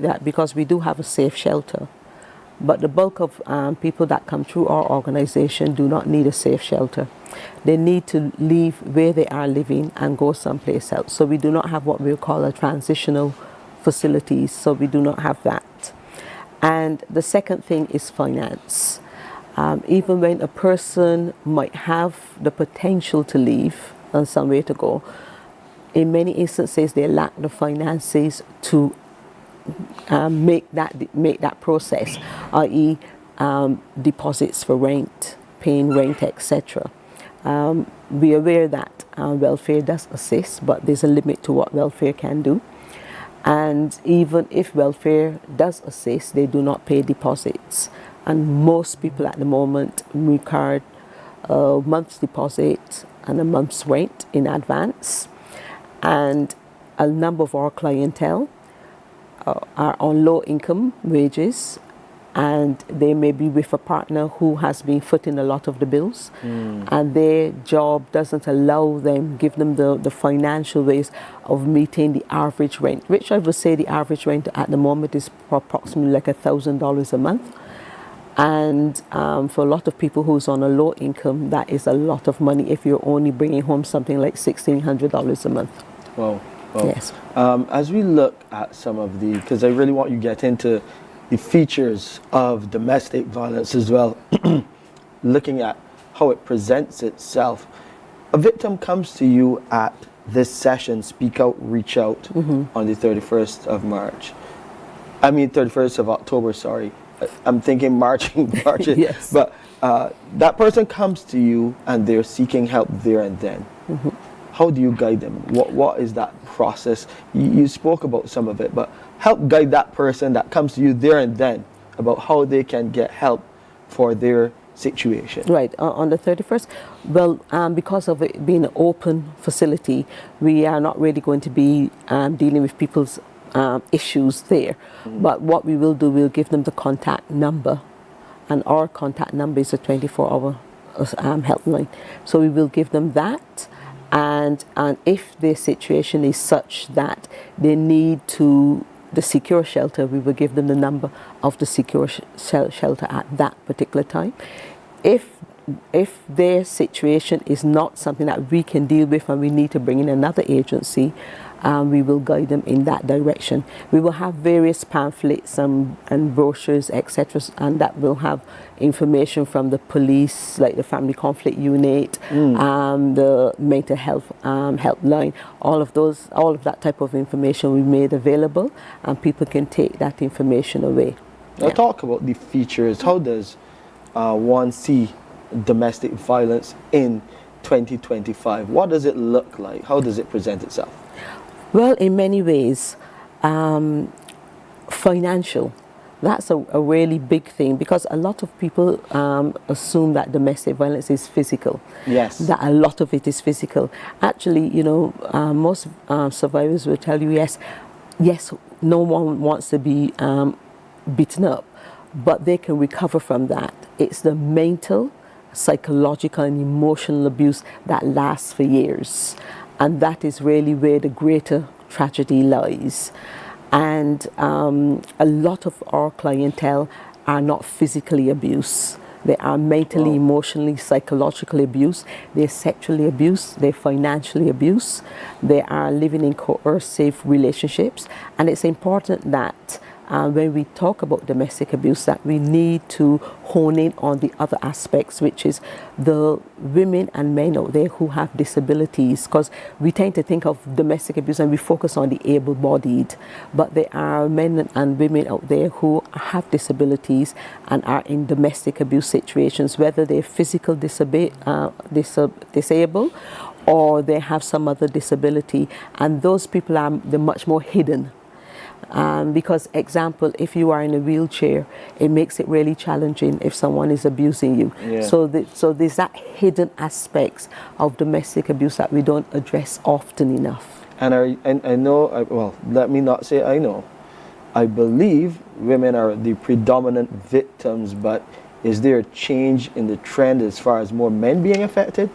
that because we do have a safe shelter. But the bulk of people that come through our organization do not need a safe shelter. They need to leave where they are living and go someplace else. So we do not have what we call a transitional facilities. So we do not have that. And the second thing is finance. Even when a person might have the potential to leave and somewhere to go, in many instances they lack the finances to make that process, i.e. Deposits for rent, paying rent, etc. We are aware that welfare does assist, but there's a limit to what welfare can do. And even if welfare does assist, they do not pay deposits. And most people at the moment require a month's deposit and a month's rent in advance. And a number of our clientele are on low income wages, and they may be with a partner who has been footing a lot of the bills, and their job doesn't allow them, give them the financial ways of meeting the average rent, which I would say the average rent at the moment is approximately like $1,000 a month. And for a lot of people who's on a low income, that is a lot of money if you're only bringing home something like $1,600 a month. Wow. Well, yes. As we look at some of the, because I really want you to get into the features of domestic violence as well, looking at how it presents itself. A victim comes to you at this session, Speak Out, Reach Out, on the 31st of March. I mean, 31st of October, sorry. I'm thinking March. Yes. But that person comes to you and they're seeking help there and then. How do you guide them? What is that process? You spoke about some of it, but help guide that person that comes to you there and then about how they can get help for their situation. Right, on the 31st, well, because of it being an open facility, we are not really going to be dealing with people's issues there. But what we will do, we'll give them the contact number, and our contact number is a 24-hour helpline. So we will give them that. And if their situation is such that they need the secure shelter, we will give them the number of the secure shelter at that particular time. If their situation is not something that we can deal with and we need to bring in another agency, we will guide them in that direction. We will have various pamphlets and brochures, etc., and that will have information from the police, like the Family Conflict Unit, the mental health helpline. All of that type of information we made available, and people can take that information away. Now talk about the features. How does one see domestic violence in 2025? What does it look like? How does it present itself? Well, in many ways, financial. That's a really big thing, because a lot of people assume that domestic violence is physical. Yes. That a lot of it is physical. Actually, most survivors will tell you, yes, no one wants to be beaten up, but they can recover from that. It's the mental, psychological, and emotional abuse that lasts for years. And that is really where the greater tragedy lies. And a lot of our clientele are not physically abused. They are mentally, emotionally, psychologically abused. They're sexually abused. They're financially abused. They are living in coercive relationships. And it's important that when we talk about domestic abuse, that we need to hone in on the other aspects, which is the women and men out there who have disabilities, because we tend to think of domestic abuse and we focus on the able-bodied, but there are men and women out there who have disabilities and are in domestic abuse situations, whether they're physical disabled or they have some other disability, and those people they're much more hidden. Because, example, if you are in a wheelchair, it makes it really challenging if someone is abusing you. Yeah. So there's that hidden aspects of domestic abuse that we don't address often enough. And I know, well, let me not say I know. I believe women are the predominant victims, but is there a change in the trend as far as more men being affected?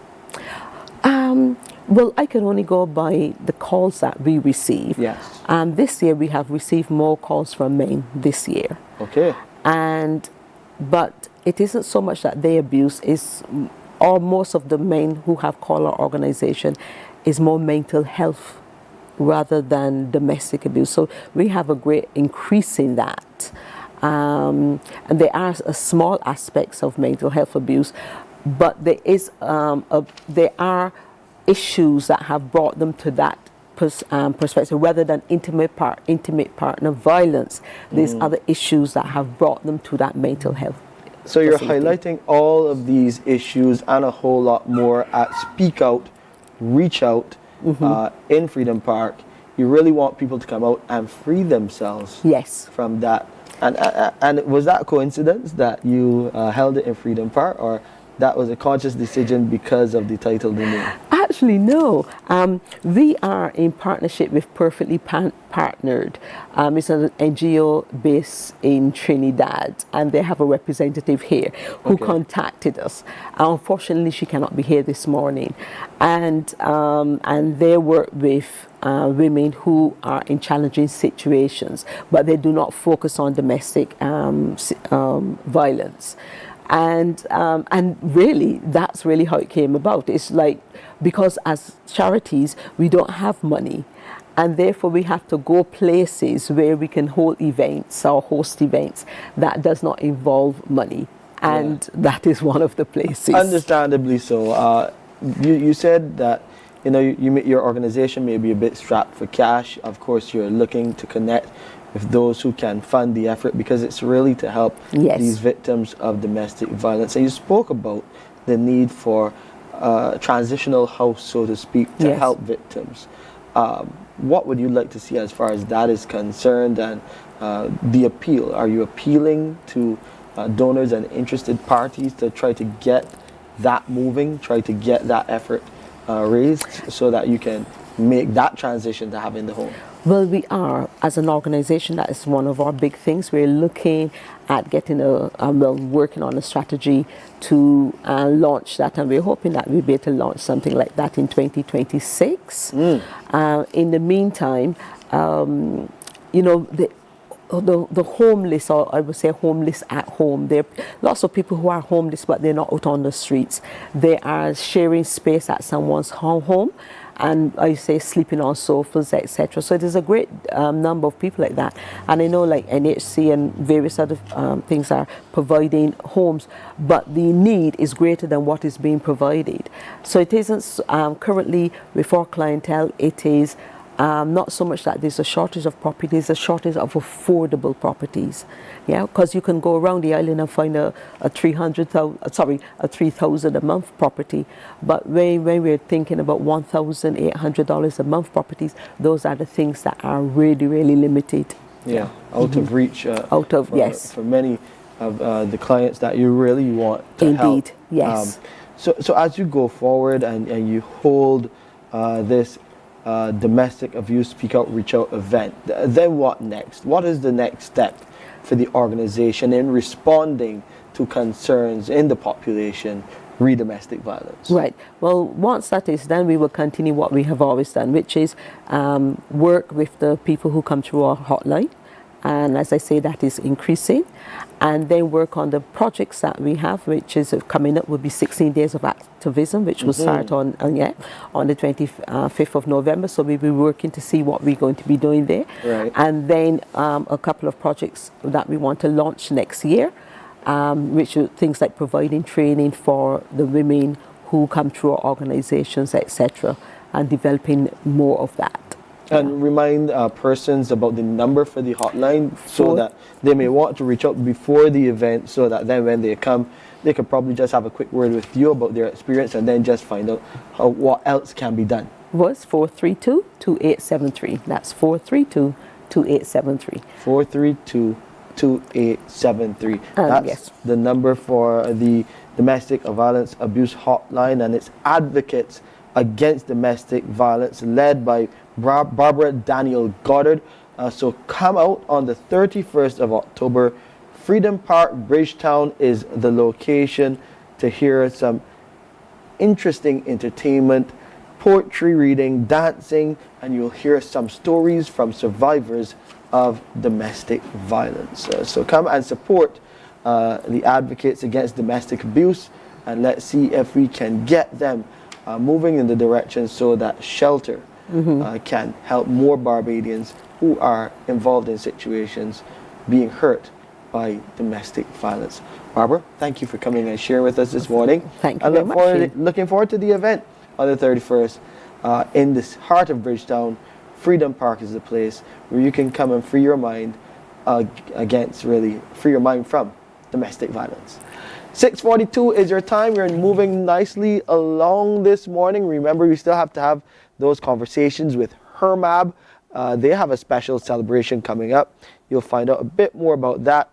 Well, I can only go by the calls that we receive. Yes. And this year we have received more calls from men this year. Okay. But it isn't so much that they abuse, or most of the men who have called our organization is more mental health rather than domestic abuse. So we have a great increase in that. And there are small aspects of mental health abuse, but there are issues that have brought them to that perspective rather than intimate partner violence. There's other issues that have brought them to that mental health. So you're facility. highlighting all of these issues and a whole lot more at Speak Out, Reach Out in Freedom Park. You really want people to come out and free themselves Yes. from that. And was that a coincidence that you held it in Freedom Park, or that was a conscious decision because of the title domain? Actually, no. We are in partnership with Perfectly Partnered. It's an NGO based in Trinidad, and they have a representative here who contacted us. Unfortunately, she cannot be here this morning, and they work with women who are in challenging situations, but they do not focus on domestic violence. And really, that's really how it came about. It's like, because as charities, we don't have money, and therefore we have to go places where we can hold events or host events that does not involve money, and that is one of the places. Understandably so. You said that your organization may be a bit strapped for cash. Of course, you're looking to connect with those who can fund the effort, because it's really to help these victims of domestic violence. And you spoke about the need for a transitional house, so to speak, to help victims. What would you like to see as far as that is concerned, and the appeal? Are you appealing to donors and interested parties to try to get that moving, try to get that effort raised so that you can make that transition to having the home? Well, we are, as an organization, that is one of our big things. We're looking at getting working on a strategy to launch that, and we're hoping that we'll be able to launch something like that in 2026. In the meantime, the homeless, or I would say homeless at home. There are lots of people who are homeless, but they're not out on the streets. They are sharing space at someone's home, and I say sleeping on sofas, etc. So there's a great number of people like that. And I know like NHC and various other things are providing homes, but the need is greater than what is being provided. So it isn't currently with our clientele, it is not so much that there's a shortage of property, there's a shortage of affordable properties. Yeah, because you can go around the island and find a $3,000 a month property, but when we're thinking about $1,800 a month properties, those are the things that are really, really limited. Yeah, out of reach. For many of the clients that you really want to help. Indeed, yes. So as you go forward and you hold this domestic abuse Speak Out, Reach Out event, then what next? What is the next step for the organization in responding to concerns in the population re domestic violence? Right. Well, once that is done, we will continue what we have always done, which is work with the people who come through our hotline. And as I say, that is increasing. And then work on the projects that we have, which is coming up, will be 16 days of activism, which will start on the 25th of November. So we'll be working to see what we're going to be doing there. Right. And then a couple of projects that we want to launch next year, which are things like providing training for the women who come through our organizations, etc., and developing more of that. And remind persons about the number for the hotline so that they may want to reach out before the event, so that then when they come, they could probably just have a quick word with you about their experience and then just find out what else can be done. Was 432-2873. That's 432-2873. 432-2873. That's the number for the Domestic Violence Abuse Hotline, and it's advocates against domestic violence led by Barbara Daniel Goddard. So come out on the 31st of October. Freedom Park, Bridgetown is the location to hear some interesting entertainment poetry reading, dancing, and you'll hear some stories from survivors of domestic violence. So come and support the advocates against domestic abuse, and let's see if we can get them moving in the direction so that shelter can help more Barbadians who are involved in situations being hurt by domestic violence. Barbara, thank you for coming and sharing with us this morning. Thank you very much. Looking forward to the event on the 31st in the heart of Bridgetown. Freedom Park is the place where you can come and free your mind free your mind from domestic violence. 6:42 is your time. We're moving nicely along this morning. Remember, you still have to have those conversations with HERMAB. They have a special celebration coming up. You'll find out a bit more about that.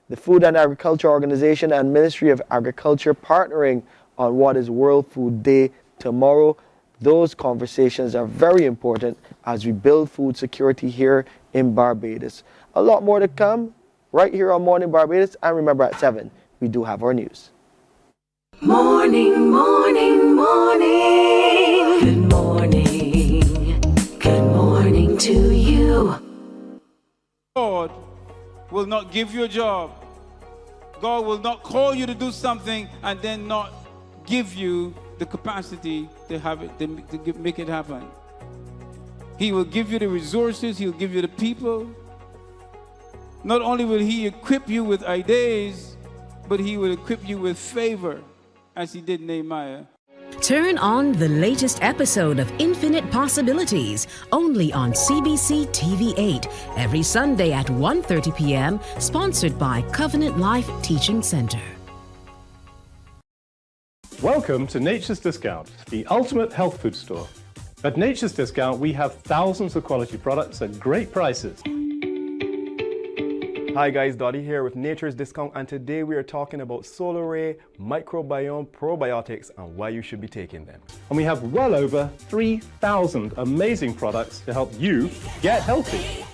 The Food and Agriculture Organization and Ministry of Agriculture partnering on what is World Food Day tomorrow. Those conversations are very important as we build food security here in Barbados. A lot more to come right here on Morning Barbados. And remember, at 7, we do have our news. Morning, morning, morning. Good morning. Good morning to you. God will not give you a job. God will not call you to do something and then not give you the capacity to have it, to make it happen. He will give you the resources. He'll give you the people. Not only will He equip you with ideas, but He will equip you with favor, as He did Nehemiah. Turn on the latest episode of Infinite Possibilities, only on CBC TV8, every Sunday at 1:30 p.m., sponsored by Covenant Life Teaching Center. Welcome to Nature's Discount, the ultimate health food store. At Nature's Discount, we have thousands of quality products at great prices. Hi guys, Dottie here with Nature's Discount, and today we are talking about Solar Ray, microbiome, probiotics, and why you should be taking them. And we have well over 3,000 amazing products to help you get healthy.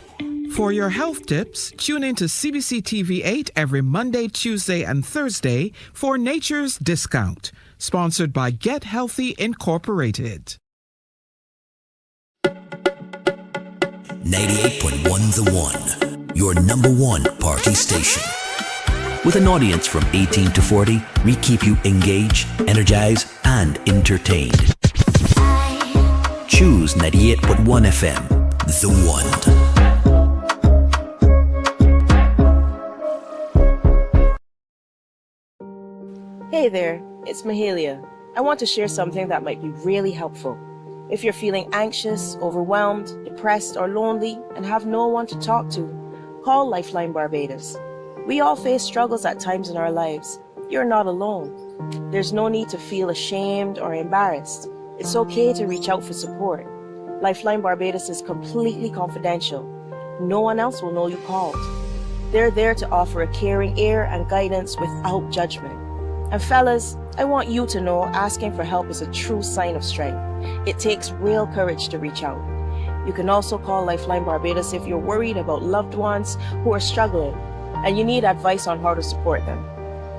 For your health tips, tune in to CBC TV8 every Monday, Tuesday, and Thursday for Nature's Discount, sponsored by Get Healthy Incorporated. 98.1 The One, your number one party station. With an audience from 18 to 40, we keep you engaged, energized, and entertained. Choose 98.1 FM, The One. Hey there, it's Mahalia. I want to share something that might be really helpful. If you're feeling anxious, overwhelmed, depressed, or lonely, and have no one to talk to, call Lifeline Barbados. We all face struggles at times in our lives. You're not alone. There's no need to feel ashamed or embarrassed. It's okay to reach out for support. Lifeline Barbados is completely confidential. No one else will know you called. They're there to offer a caring ear and guidance without judgment. And fellas, I want you to know asking for help is a true sign of strength. It takes real courage to reach out. You can also call Lifeline Barbados if you're worried about loved ones who are struggling and you need advice on how to support them.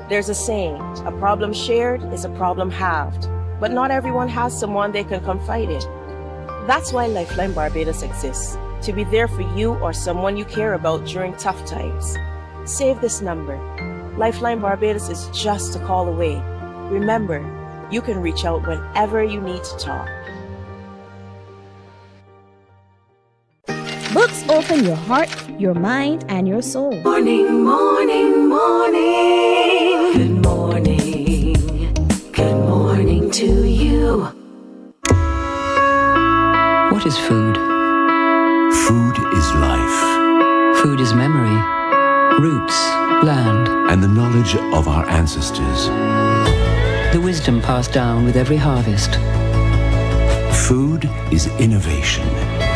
There's a saying, a problem shared is a problem halved, but not everyone has someone they can confide in. That's why Lifeline Barbados exists, to be there for you or someone you care about during tough times. Save this number. Lifeline Barbados is just a call away. Remember, you can reach out whenever you need to talk. Books open your heart, your mind, and your soul. Morning, morning, morning. Good morning. Good morning to you. What is food? Food is life. Food is memory, roots, land, and the knowledge of our ancestors. The wisdom passed down with every harvest. Food is innovation.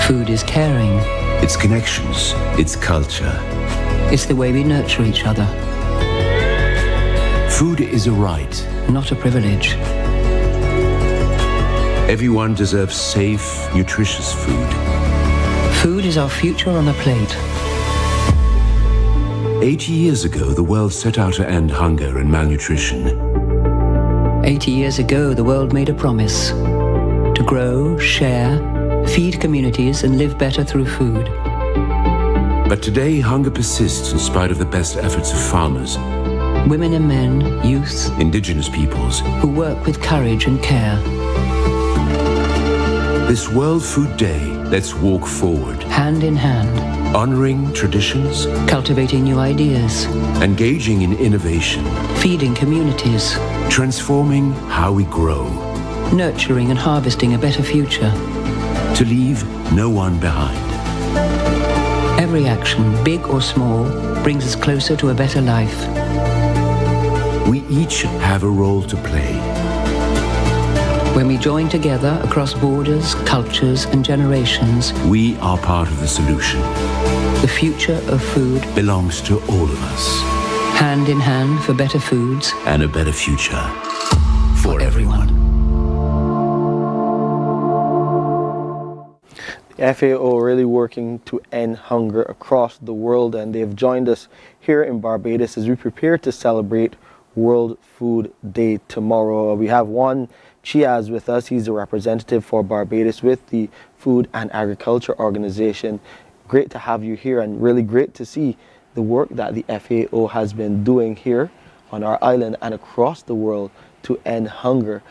Food is caring. Its connections, its culture. It's the way we nurture each other. Food is a right, not a privilege. Everyone deserves safe, nutritious food. Food is our future on a plate. 80 years ago, the world set out to end hunger and malnutrition. 80 years ago, the world made a promise to grow, share, feed communities, and live better through food. But today, hunger persists in spite of the best efforts of farmers, Women and men, youth, indigenous peoples, who work with courage and care. This World Food Day, let's walk forward, Hand in hand, honoring traditions, cultivating new ideas, engaging in innovation, feeding communities, transforming how we grow, nurturing and harvesting a better future. to leave no one behind. Every action, big or small, brings us closer to a better life. We each have a role to play. When we join together across borders, cultures, and generations, We are part of the solution. the future of food, Belongs to all of us. hand in hand for better foods, And a better future for everyone. The FAO really working to end hunger across the world, and they've joined us here in Barbados as we prepare to celebrate World Food Day tomorrow. We have Juan Chiaz with us. He's a representative for Barbados with the Food and Agriculture Organization. Great to have you here, and really great to see the work that the FAO has been doing here on our island and across the world to end hunger.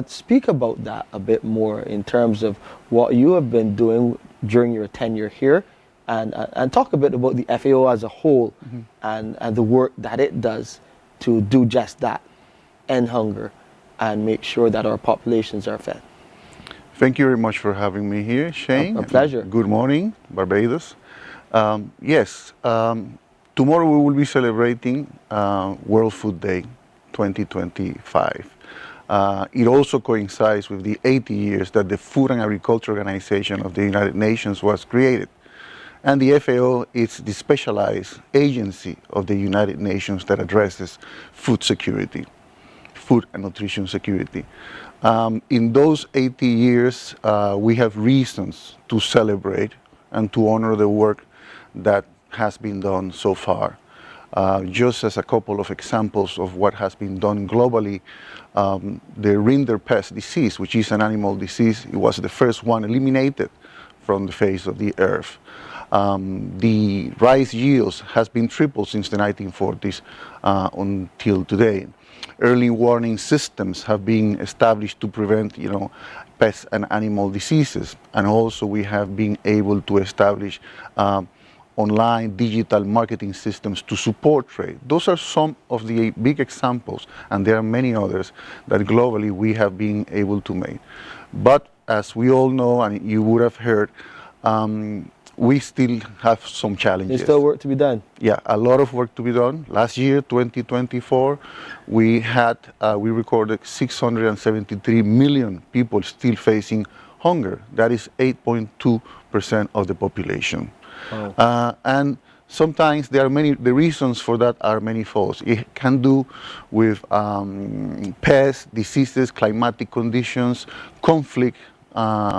Speak about that a bit more in terms of what you have been doing during your tenure here, and talk a bit about the FAO as a whole, and the work that it does to do just that, end hunger and make sure that our populations are fed. Thank you very much for having me here, Shane. A pleasure. Good morning, Barbados. Tomorrow we will be celebrating World Food Day 2025. It also coincides with the 80 years that the Food and Agriculture Organization of the United Nations was created. And the FAO is the specialized agency of the United Nations that addresses food security, food and nutrition security. In those 80 years, we have reasons to celebrate and to honor the work that has been done so far. Just as a couple of examples of what has been done globally, the rinderpest disease, which is an animal disease, it was the first one eliminated from the face of the earth. The rice yields has been tripled since the 1940s until today. Early warning systems have been established to prevent, pest and animal diseases, and also we have been able to establish online digital marketing systems to support trade. Those are some of the big examples, and there are many others that globally we have been able to make. But as we all know, and you would have heard, we still have some challenges. There's still work to be done. Yeah, a lot of work to be done. Last year, 2024, we recorded 673 million people still facing hunger. That is 8.2% of the population. Wow. And sometimes the reasons for that are manifold. It can do with pests, diseases, climatic conditions, conflict,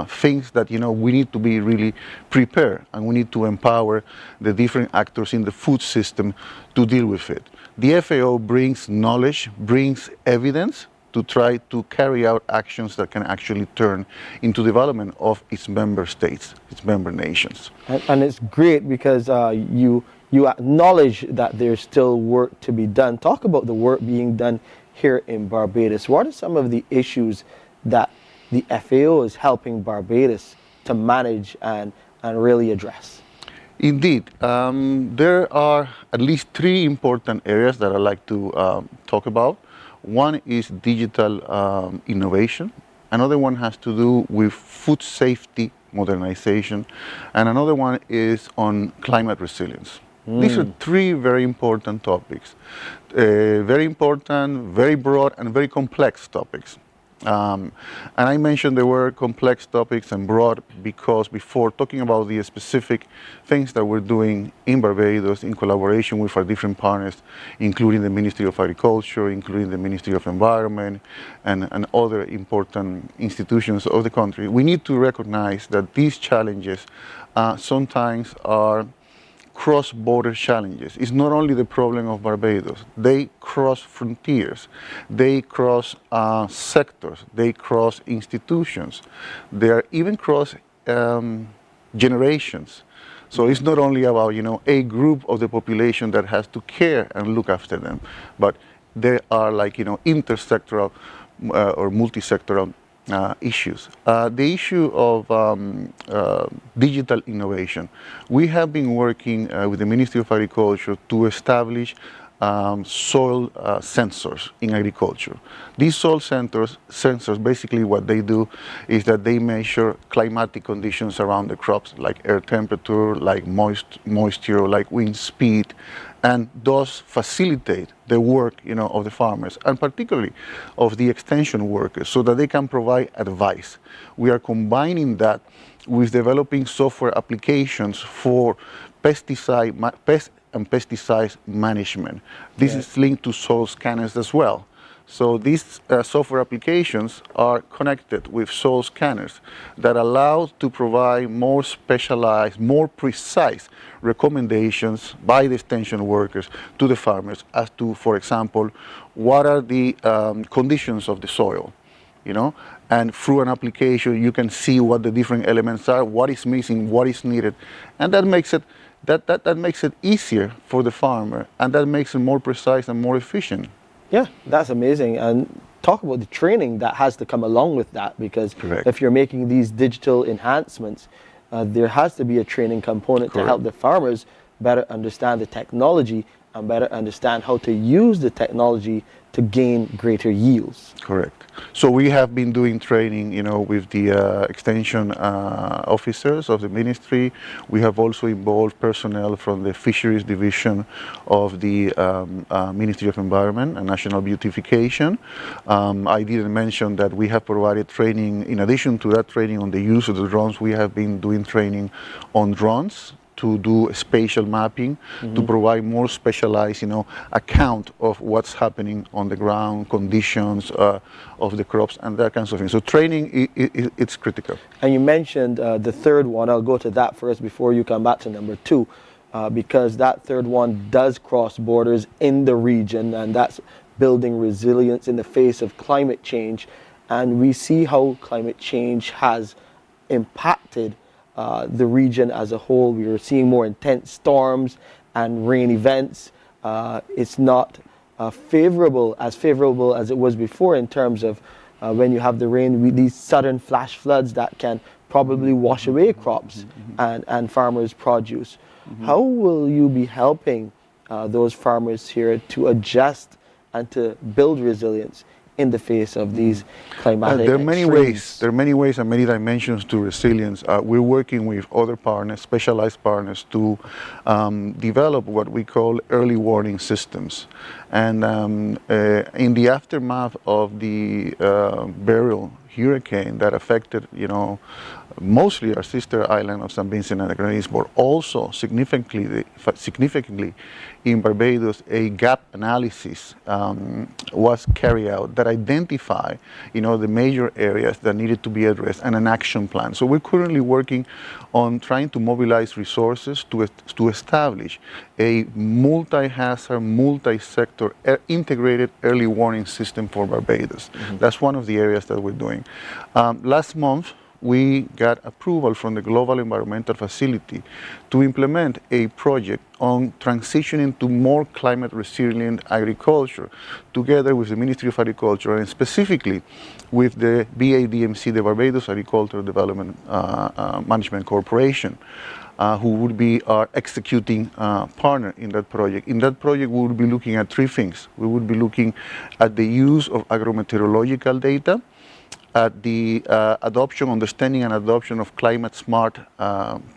things that we need to be really prepared, and we need to empower the different actors in the food system to deal with it. The FAO brings knowledge, brings evidence to try to carry out actions that can actually turn into development of its member states, its member nations. And it's great because you acknowledge that there's still work to be done. Talk about the work being done here in Barbados. What are some of the issues that the FAO is helping Barbados to manage and really address? Indeed. There are at least 3 important areas that I'd like to talk about. One is digital innovation. Another one has to do with food safety modernization. And another one is on climate resilience. These are 3 very important topics. Very important, very broad, and very complex topics. And I mentioned they were complex topics and broad because before talking about the specific things that we're doing in Barbados in collaboration with our different partners, including the Ministry of Agriculture, including the Ministry of Environment, and other important institutions of the country, we need to recognize that these challenges sometimes are cross-border challenges. It's not only the problem of Barbados. They cross frontiers, they cross sectors, they cross institutions, they are even cross generations. So it's not only about, you know, a group of the population that has to care and look after them, but there are, like, you know, intersectoral or multi-sectoral issues. The issue of digital innovation. We have been working with the Ministry of Agriculture to establish soil sensors in agriculture. These soil sensors, basically what they do is that they measure climatic conditions around the crops, like air temperature, like moisture, like wind speed, and thus facilitate the work, you know, of the farmers, and particularly of the extension workers, so that they can provide advice. We are combining that with developing software applications for pest and pesticides management. This is linked to soil scanners as well. So these software applications are connected with soil scanners that allow to provide more specialized, more precise recommendations by the extension workers to the farmers as to, for example, what are the conditions of the soil, you know, and through an application you can see what the different elements are, what is missing, what is needed, and that makes it that makes it easier for the farmer, and that makes it more precise and more efficient. Yeah, that's amazing. And talk about the training that has to come along with that, because if you're making these digital enhancements, there has to be a training component to help the farmers better understand the technology and better understand how to use the technology to gain greater yields. Correct. So we have been doing training, you know, with the extension officers of the ministry. We have also involved personnel from the fisheries division of the Ministry of Environment and National Beautification. I didn't mention that we have provided training, in addition to that training on the use of the drones, we have been doing training on drones to do spatial mapping, to provide more specialized, you know, account of what's happening on the ground, conditions of the crops, and that kinds of things. So training, it's critical. And you mentioned the third one. I'll go to that first before you come back to number two, because that third one does cross borders in the region, and that's building resilience in the face of climate change. And we see how climate change has impacted the region as a whole. We are seeing more intense storms and rain events. It's not favorable as it was before in terms of when you have the rain, with these sudden flash floods that can probably wash away crops and farmers' produce. How will you be helping those farmers here to adjust and to build resilience in the face of these climatic there are many extremes? ways. There are many ways and many dimensions to resilience. We're working with other partners, specialized partners, to develop what we call early warning systems. And in the aftermath of the Beryl hurricane that affected, you know, mostly our sister island of St. Vincent and the Grenadines, but also significantly in Barbados, a gap analysis was carried out that identified, you know, the major areas that needed to be addressed, and an action plan. So we're currently working on trying to mobilize resources to establish a multi-hazard, multi-sector integrated early warning system for Barbados. That's one of the areas that we're doing. Last month, we got approval from the Global Environmental Facility to implement a project on transitioning to more climate resilient agriculture, together with the Ministry of Agriculture and specifically with the BADMC, the Barbados Agricultural Development Management Corporation, who would be our executing partner in that project. In that project, we would be looking at three things. We would be looking at the use of agrometeorological data, at the understanding and adoption of climate smart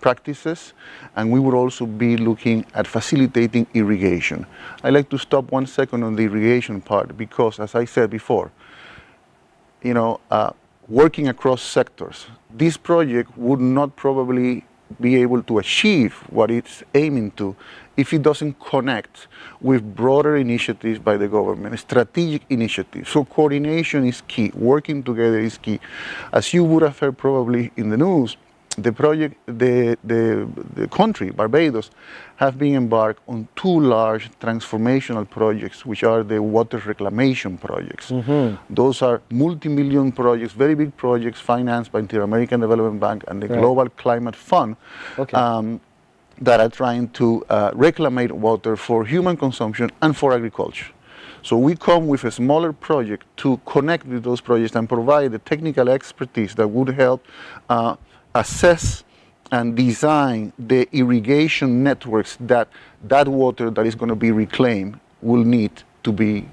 practices, and we would also be looking at facilitating irrigation. I'd like to stop 1 second on the irrigation part, because as I said before, you know, working across sectors, this project would not probably be able to achieve what it's aiming to if it doesn't connect with broader initiatives by the government, strategic initiatives. So coordination is key, working together is key. As you would have heard probably in the news, the project, the country, Barbados, have been embarked on two large transformational projects, which are the water reclamation projects. Those are multi-million projects, very big projects financed by the Inter-American Development Bank and the Global Climate Fund, that are trying to reclaim water for human consumption and for agriculture. So we come with a smaller project to connect with those projects and provide the technical expertise that would help assess and design the irrigation networks that water that is going to be reclaimed will need to be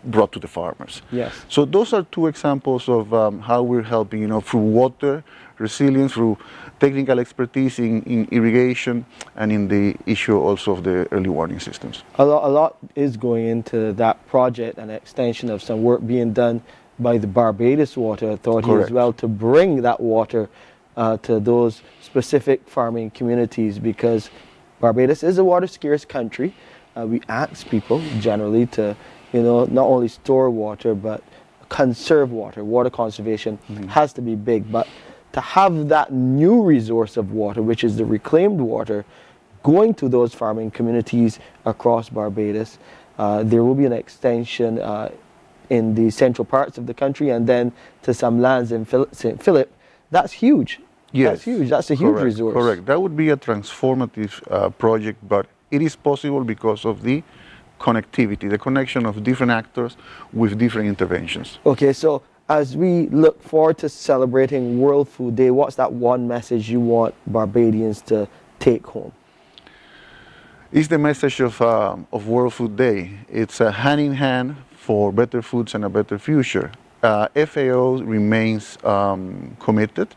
brought to the farmers. Yes. So those are two examples of how we're helping, through water resilience, through technical expertise in irrigation, and in the issue also of the early warning systems. A lot is going into that project, and extension of some work being done by the Barbados Water Authority as well, to bring that water to those specific farming communities, because Barbados is a water scarce country. We ask people generally to, not only store water, but conserve water. Water conservation has to be big, but to have that new resource of water, which is the reclaimed water, going to those farming communities across Barbados, there will be an extension in the central parts of the country, and then to some lands in St. Philip. That's huge. Yes, that's huge. That's a huge resource. Correct. That would be a transformative project, but it is possible because of the connectivity, the connection of different actors with different interventions. Okay, so as we look forward to celebrating World Food Day, what's that one message you want Barbadians to take home? It's the message of World Food Day. It's a hand in hand for better foods and a better future. FAO remains committed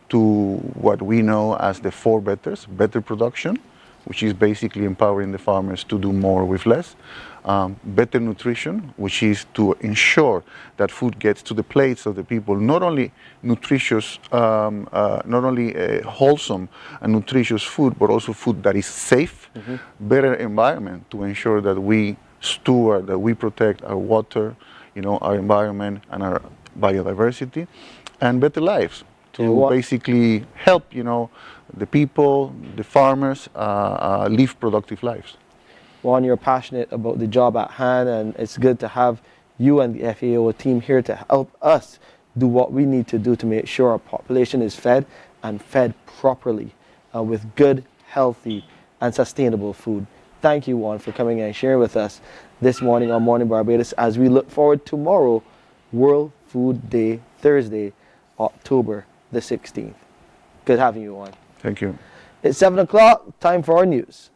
to what we know as the 4 betters: better production, which is basically empowering the farmers to do more with less; better nutrition, which is to ensure that food gets to the plates of the people, not only nutritious, not only wholesome and nutritious food, but also food that is safe; better environment, to ensure that we steward, that we protect our water, our environment and our biodiversity; and better lives, to basically help, the people, the farmers, live productive lives. Juan, you're passionate about the job at hand, and it's good to have you and the FAO team here to help us do what we need to do to make sure our population is fed, and fed properly, with good, healthy and sustainable food. Thank you, Juan, for coming and sharing with us this morning on Morning Barbados, as we look forward to tomorrow, World Food Day, Thursday, October the 16th. Good having you on. Thank you. It's 7 o'clock, time for our news.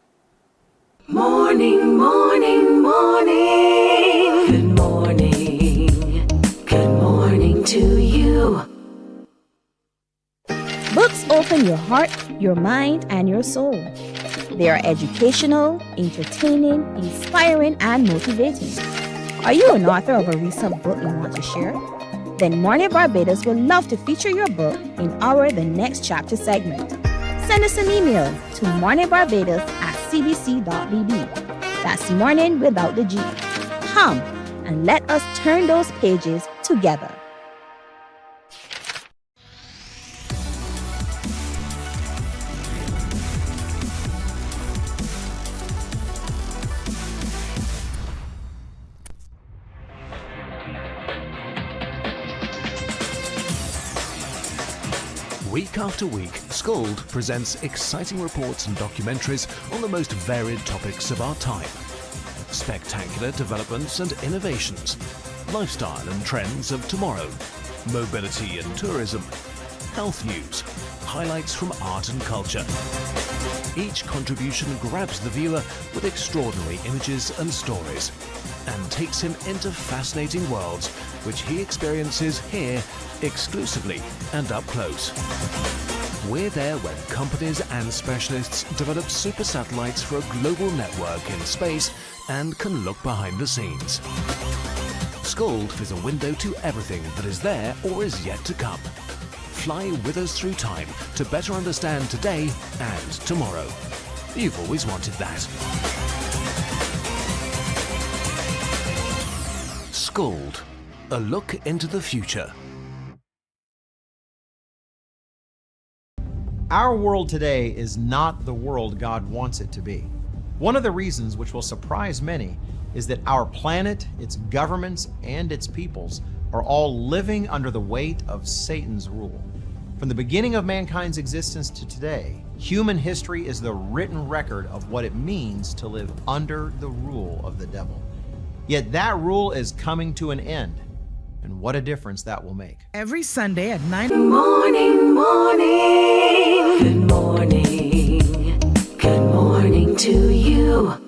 Morning, morning, morning. Good morning. Good morning to you. Books open your heart, your mind, and your soul. They are educational, entertaining, inspiring, and motivating. Are you an author of a recent book you want to share? Then Mornin Barbados would love to feature your book in our The Next Chapter segment. Send us an email to morninbarbados@cbc.bb. That's morning without the G. Come and let us turn those pages together. Week after week, Scold presents exciting reports and documentaries on the most varied topics of our time. Spectacular developments and innovations, lifestyle and trends of tomorrow, mobility and tourism, health news, highlights from art and culture. Each contribution grabs the viewer with extraordinary images and stories, and takes him into fascinating worlds which he experiences here exclusively and up close. We're there when companies and specialists develop super satellites for a global network in space and can look behind the scenes. Scold is a window to everything that is there or is yet to come. Fly with us through time to better understand today and tomorrow. You've always wanted that. Scold, a look into the future. Our world today is not the world God wants it to be. One of the reasons, which will surprise many, is that our planet, its governments, and its peoples are all living under the weight of Satan's rule. From the beginning of mankind's existence to today, human history is the written record of what it means to live under the rule of the devil. Yet that rule is coming to an end, and what a difference that will make. Every Sunday at 9. Morning, morning. Good morning. Good morning to you.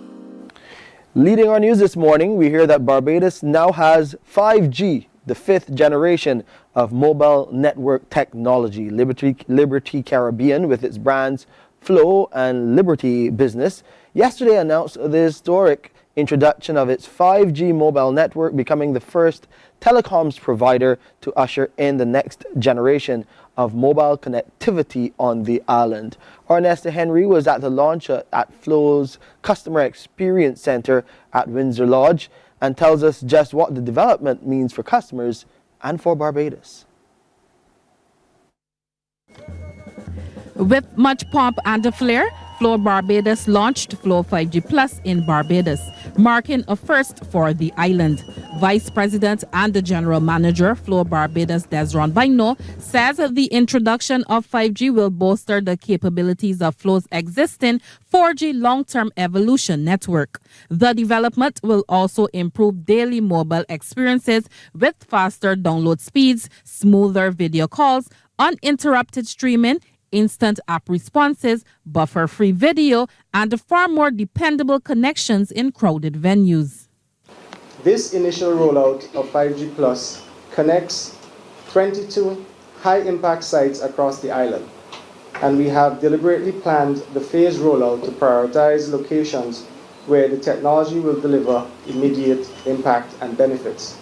Leading our news this morning, we hear that Barbados now has 5G, the fifth generation of mobile network technology. Liberty Caribbean, with its brands Flow and Liberty Business, yesterday announced the historic introduction of its 5G mobile network, becoming the first telecoms provider to usher in the next generation of mobile connectivity on the island. Ernesta Henry was at the launch at Flow's Customer Experience Center at Windsor Lodge and tells us just what the development means for customers and for Barbados. With much pomp and flair, Flow Barbados launched Flow 5G Plus in Barbados, marking a first for the island. Vice President and the General Manager, Flow Barbados, Desron Baino, says that the introduction of 5G will bolster the capabilities of Flow's existing 4G long-term evolution network. The development will also improve daily mobile experiences with faster download speeds, smoother video calls, uninterrupted streaming, instant app responses, buffer-free video, and far more dependable connections in crowded venues. This initial rollout of 5G Plus connects 22 high-impact sites across the island, and we have deliberately planned the phased rollout to prioritize locations where the technology will deliver immediate impact and benefits.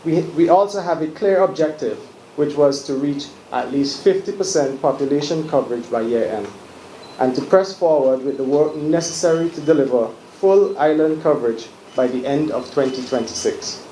We also have a clear objective, which was to reach at least 50% population coverage by year end, and to press forward with the work necessary to deliver full island coverage by the end of 2026.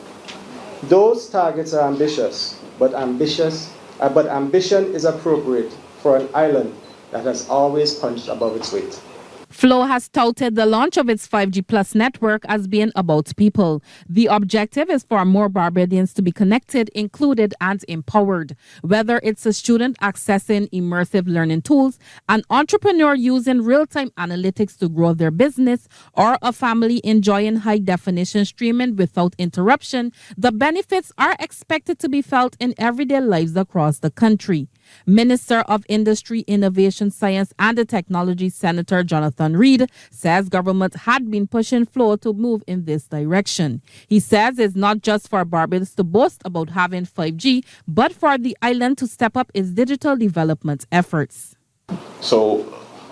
Those targets are ambitious, but ambition is appropriate for an island that has always punched above its weight. Flow has touted the launch of its 5G Plus network as being about people. The objective is for more Barbadians to be connected, included, and empowered. Whether it's a student accessing immersive learning tools, an entrepreneur using real-time analytics to grow their business, or a family enjoying high-definition streaming without interruption, the benefits are expected to be felt in everyday lives across the country. Minister of Industry, Innovation, Science and Technology, Senator Jonathan Reed, says government had been pushing Flow to move in this direction. He says it's not just for Barbados to boast about having 5G, but for the island to step up its digital development efforts. So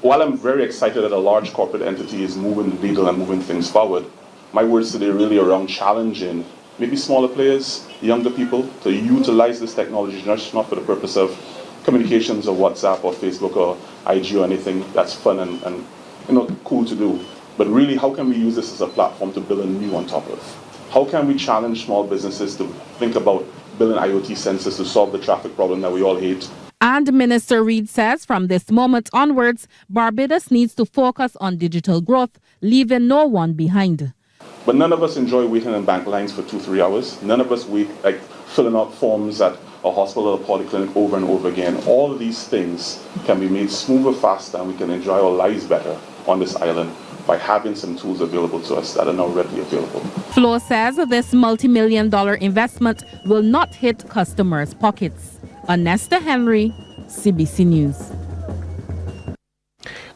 while I'm very excited that a large corporate entity is moving the needle and moving things forward, my words today are really around challenging maybe smaller players, younger people, to utilize this technology just not for the purpose of communications or WhatsApp or Facebook or IG or anything that's fun and cool to do. But really, how can we use this as a platform to build a new on top of? How can we challenge small businesses to think about building IoT sensors to solve the traffic problem that we all hate? And Minister Reed says from this moment onwards, Barbados needs to focus on digital growth, leaving no one behind. But none of us enjoy waiting in bank lines for 2-3 hours. None of us wait filling out forms at a hospital or polyclinic over and over again. All of these things can be made smoother, faster, and we can enjoy our lives better on this island by having some tools available to us that are now readily available. Flow says this multi-million-dollar investment will not hit customers' pockets. Ernesta Henry, CBC News.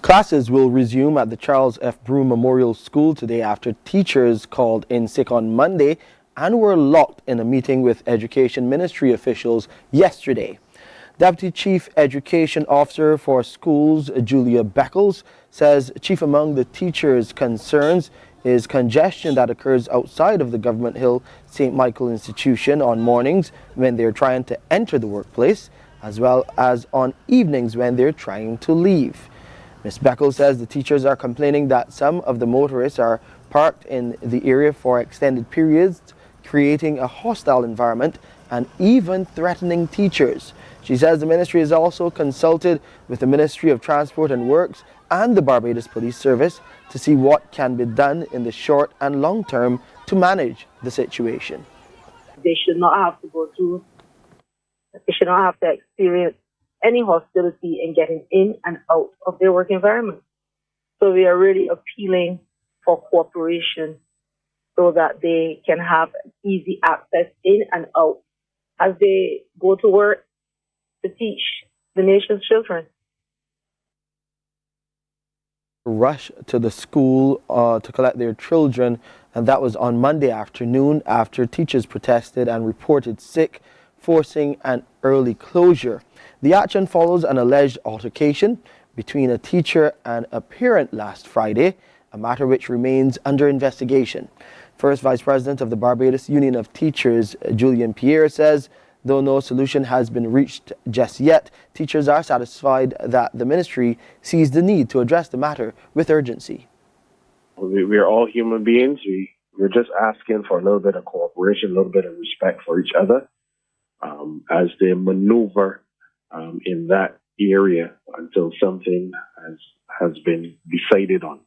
Classes will resume at the Charles F. Broome Memorial School today after teachers called in sick on Monday and were locked in a meeting with Education Ministry officials yesterday. Deputy Chief Education Officer for Schools, Julia Beckles, says chief among the teachers' concerns is congestion that occurs outside of the Government Hill St. Michael Institution on mornings when they're trying to enter the workplace, as well as on evenings when they're trying to leave. Ms. Beckles says the teachers are complaining that some of the motorists are parked in the area for extended periods, creating a hostile environment and even threatening teachers. She says the ministry has also consulted with the Ministry of Transport and Works and the Barbados Police Service to see what can be done in the short and long term to manage the situation. They should not have to they should not have to experience any hostility in getting in and out of their work environment. So we are really appealing for cooperation so that they can have easy access in and out as they go to work to teach the nation's children. Rush to the school to collect their children, and that was on Monday afternoon after teachers protested and reported sick, forcing an early closure. The action follows an alleged altercation between a teacher and a parent last Friday, a matter which remains under investigation. First Vice President of the Barbados Union of Teachers, Julian Pierre, says though no solution has been reached just yet, teachers are satisfied that the ministry sees the need to address the matter with urgency. We are all human beings. We're just asking for a little bit of cooperation, a little bit of respect for each other as they maneuver in that area until something has been decided on.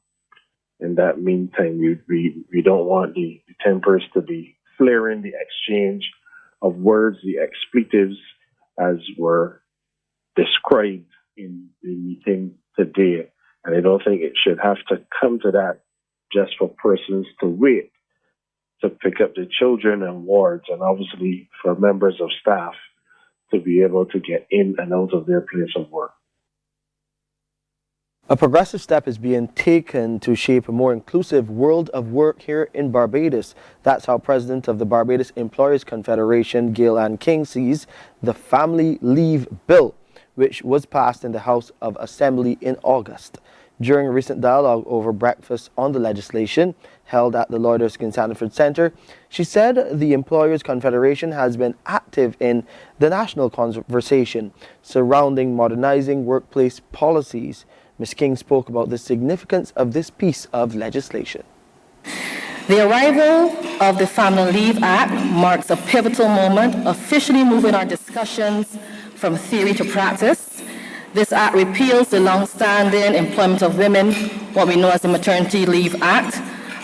In that meantime, we don't want the tempers to be flaring, the exchange of words, the expletives as were described in the meeting today. And I don't think it should have to come to that just for persons to wait to pick up the children and wards, and obviously for members of staff to be able to get in and out of their place of work. A progressive step is being taken to shape a more inclusive world of work here in Barbados. That's how President of the Barbados Employers Confederation, Gail Ann King, sees the Family Leave Bill, which was passed in the House of Assembly in August. During a recent dialogue over breakfast on the legislation held at the Lloyd Erskine Sanford Centre, she said the Employers Confederation has been active in the national conversation surrounding modernizing workplace policies. Ms. King spoke about the significance of this piece of legislation. The arrival of the Family Leave Act marks a pivotal moment, officially moving our discussions from theory to practice. This act repeals the long-standing employment of women, what we know as the Maternity Leave Act,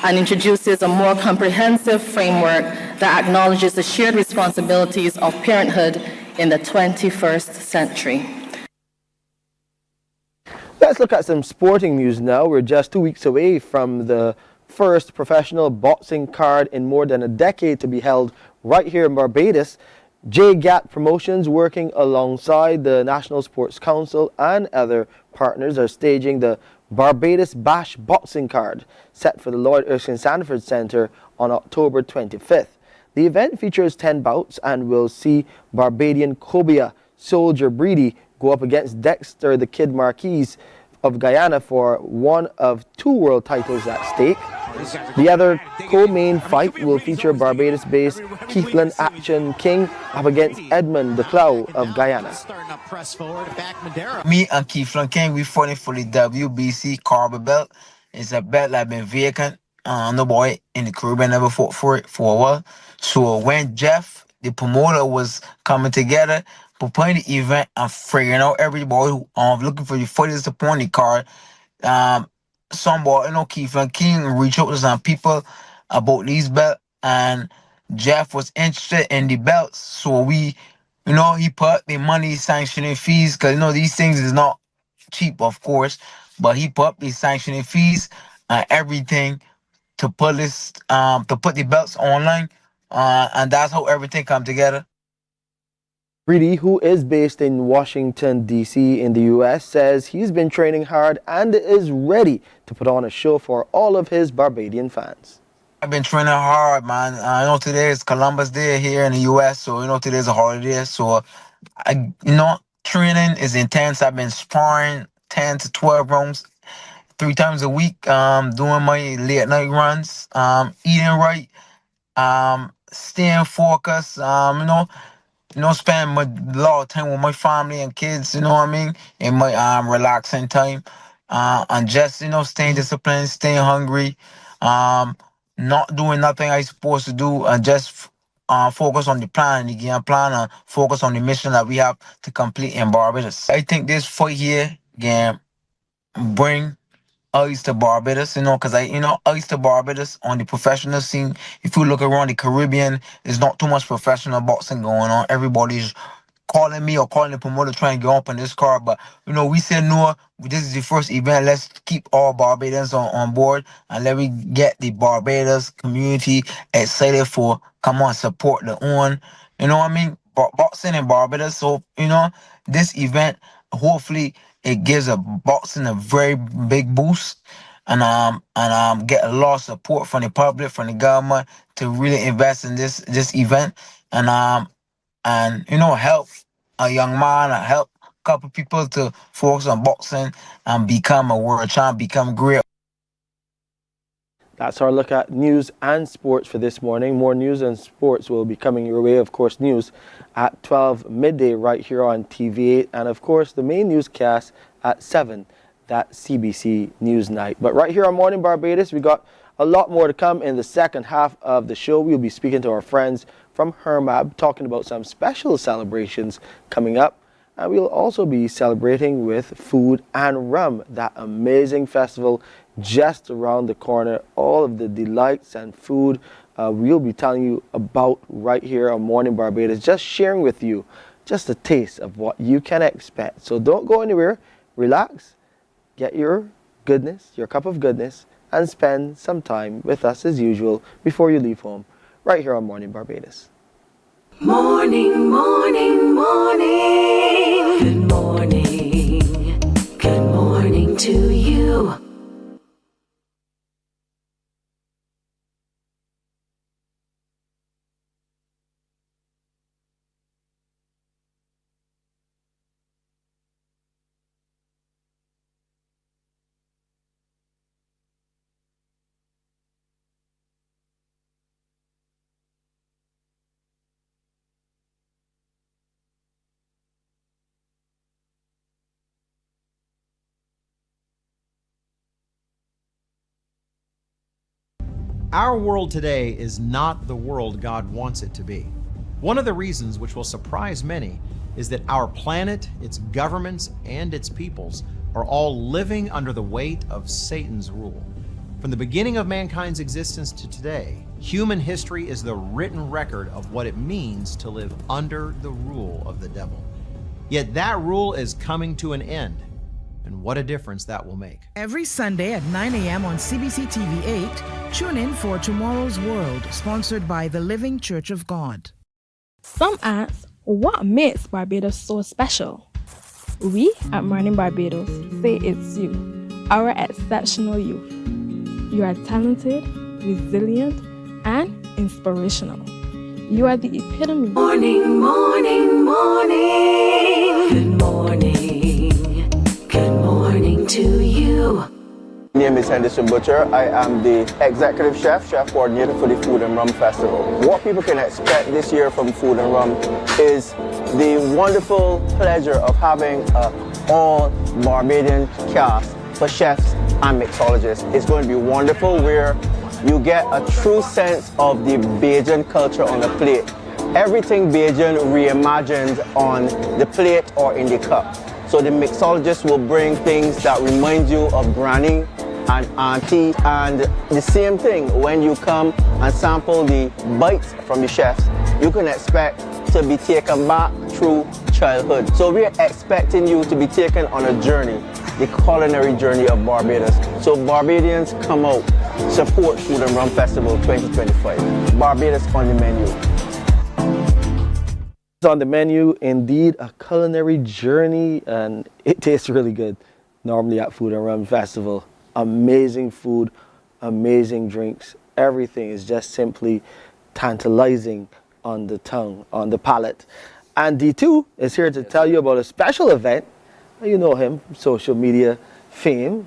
and introduces a more comprehensive framework that acknowledges the shared responsibilities of parenthood in the 21st century. Let's look at some sporting news now. We're just 2 weeks away from the first professional boxing card in more than a decade to be held right here in Barbados. JGAT Promotions, working alongside the National Sports Council and other partners, are staging the Barbados Bash boxing card set for the Lloyd Erskine Sanford Centre on October 25th. The event features 10 bouts and will see Barbadian Cobia Soldier Breedy go up against Dexter the Kid Marquis of Guyana for one of 2 world titles at stake. The other co-main fight will feature Barbados-based Keithland Action King up against Edmund the Clow of Guyana. Me and Keithland King, we fighting for the WBC Carver belt. It's a belt that been vacant. No boy in the Caribbean never fought for it for a while. So when Jeff, the promoter, was coming together, preparing the event and figuring out everybody who looking for the fighters to put on the card, somebody, Keithland King reached out to some people about these belts, and Jeff was interested in the belts. So we, he put the money sanctioning fees, because, these things is not cheap, of course, but he put the sanctioning fees and everything to put this, to put the belts online, and that's how everything come together. Breedy, who is based in Washington, D.C. in the U.S., says he's been training hard and is ready to put on a show for all of his Barbadian fans. I've been training hard, man. I know today is Columbus Day here in the U.S., so, today's a holiday. So, training is intense. I've been sparring 10 to 12 rounds 3 times a week, doing my late night runs, eating right, staying focused, spend a lot of time with my family and kids, in my relaxing time, and just, staying disciplined, staying hungry, not doing nothing I supposed to do, and just focus on the plan, the game plan, and focus on the mission that we have to complete in Barbados. I think this fight here can bring us to Barbados, because us to Barbados on the professional scene. If you look around the Caribbean, there's not too much professional boxing going on. Everybody's calling me or calling the promoter trying to get up on this card, but we said no. This is the first event. Let's keep all Barbadians on board and let me get the Barbados community excited for support the own. Boxing in Barbados. So this event, hopefully it gives boxing a very big boost and get a lot of support from the public, from the government to really invest in this event and help a young man, help a couple people to focus on boxing and become a world champ, become great. That's our look at news and sports for this morning. More news and sports will be coming your way. Of course, news at 12 midday right here on TV8. And of course, the main newscast at 7, that CBC News Night. But right here on Morning Barbados, we got a lot more to come in the second half of the show. We'll be speaking to our friends from Hermab, talking about some special celebrations coming up. And we'll also be celebrating with food and rum, that amazing festival just around the corner. All of the delights and food we'll be telling you about right here on Morning Barbados, just sharing with you just a taste of what you can expect. So don't go anywhere, relax, get your goodness, your cup of goodness, and spend some time with us as usual before you leave home, right here on Morning Barbados. Morning, morning, morning. Good morning. Good morning to you. Our world today is not the world God wants it to be. One of the reasons which will surprise many is that our planet, its governments, and its peoples are all living under the weight of Satan's rule. From the beginning of mankind's existence to today, human history is the written record of what it means to live under the rule of the devil. Yet that rule is coming to an end. And what a difference that will make. Every Sunday at 9 a.m. on CBC TV 8, tune in for Tomorrow's World, sponsored by the Living Church of God. Some ask, what makes Barbados so special? We at Mornin Barbados say it's you, our exceptional youth. You are talented, resilient, and inspirational. You are the epitome. Morning, morning, morning. Good morning. Good morning to you. My name is Henderson Butcher. I am the Executive Chef Coordinator for the Food and Rum Festival. What people can expect this year from Food and Rum is the wonderful pleasure of having an all-Barbadian cast for chefs and mixologists. It's going to be wonderful, where you get a true sense of the Bajan culture on the plate. Everything Bajan reimagined on the plate or in the cup. So the mixologist will bring things that remind you of granny and auntie, and the same thing when you come and sample the bites from the chefs, you can expect to be taken back through childhood. So we're expecting you to be taken on a journey, the culinary journey of Barbados. So Barbadians, come out, support Food and Rum Festival 2025. Barbados on the menu. On the menu, indeed, a culinary journey, and it tastes really good normally at Food and Rum Festival. Amazing food, amazing drinks. Everything is just simply tantalizing on the tongue, on the palate. And D2 is here to tell you about a special event. You know him, social media fame.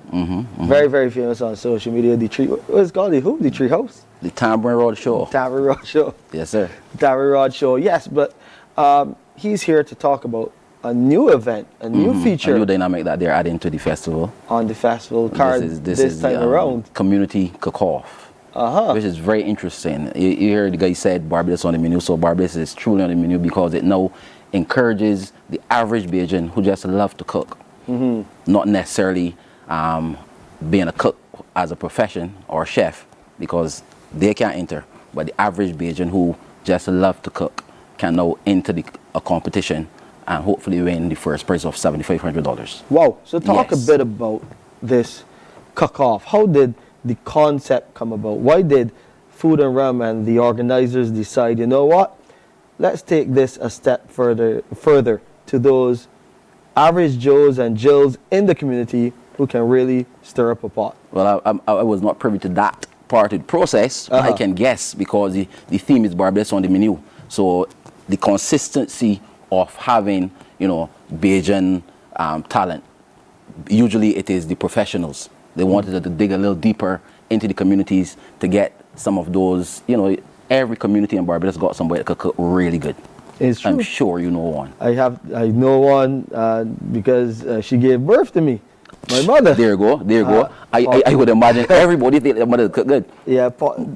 Very, very famous on social media. What's it called? The who? The Tree House? The Tambourine Road Show. Tambourine Road Show. Yes, sir. Tambourine Road Show, yes, but he's here to talk about a new event, a new feature. A new dynamic that they're adding to the festival. On the festival card this time around. Community cook-off. which is very interesting. You hear the guy said Barbados on the menu, so Barbados is truly on the menu because it now encourages the average Bajan who just love to cook, not necessarily being a cook as a profession or a chef, because they can't enter, but the average Bajan who just love to cook can now enter a competition and hopefully win the first prize of $7,500. Wow. So talk a bit about this cook-off. How did the concept come about? Why did Food and Rum and the organizers decide, you know what, let's take this a step further to those average Joes and Jills in the community who can really stir up a pot? Well, I was not privy to that part of the process. But I can guess because the theme is Barbados on the menu. So the consistency of having, Bajan talent, usually it is the professionals. They wanted to dig a little deeper into the communities to get some of those, every community in Barbados got somebody that could cook really good. It's true. I'm sure you know one. I know one because she gave birth to me. My mother. There you go. I would imagine everybody think their mother cook good. Yeah,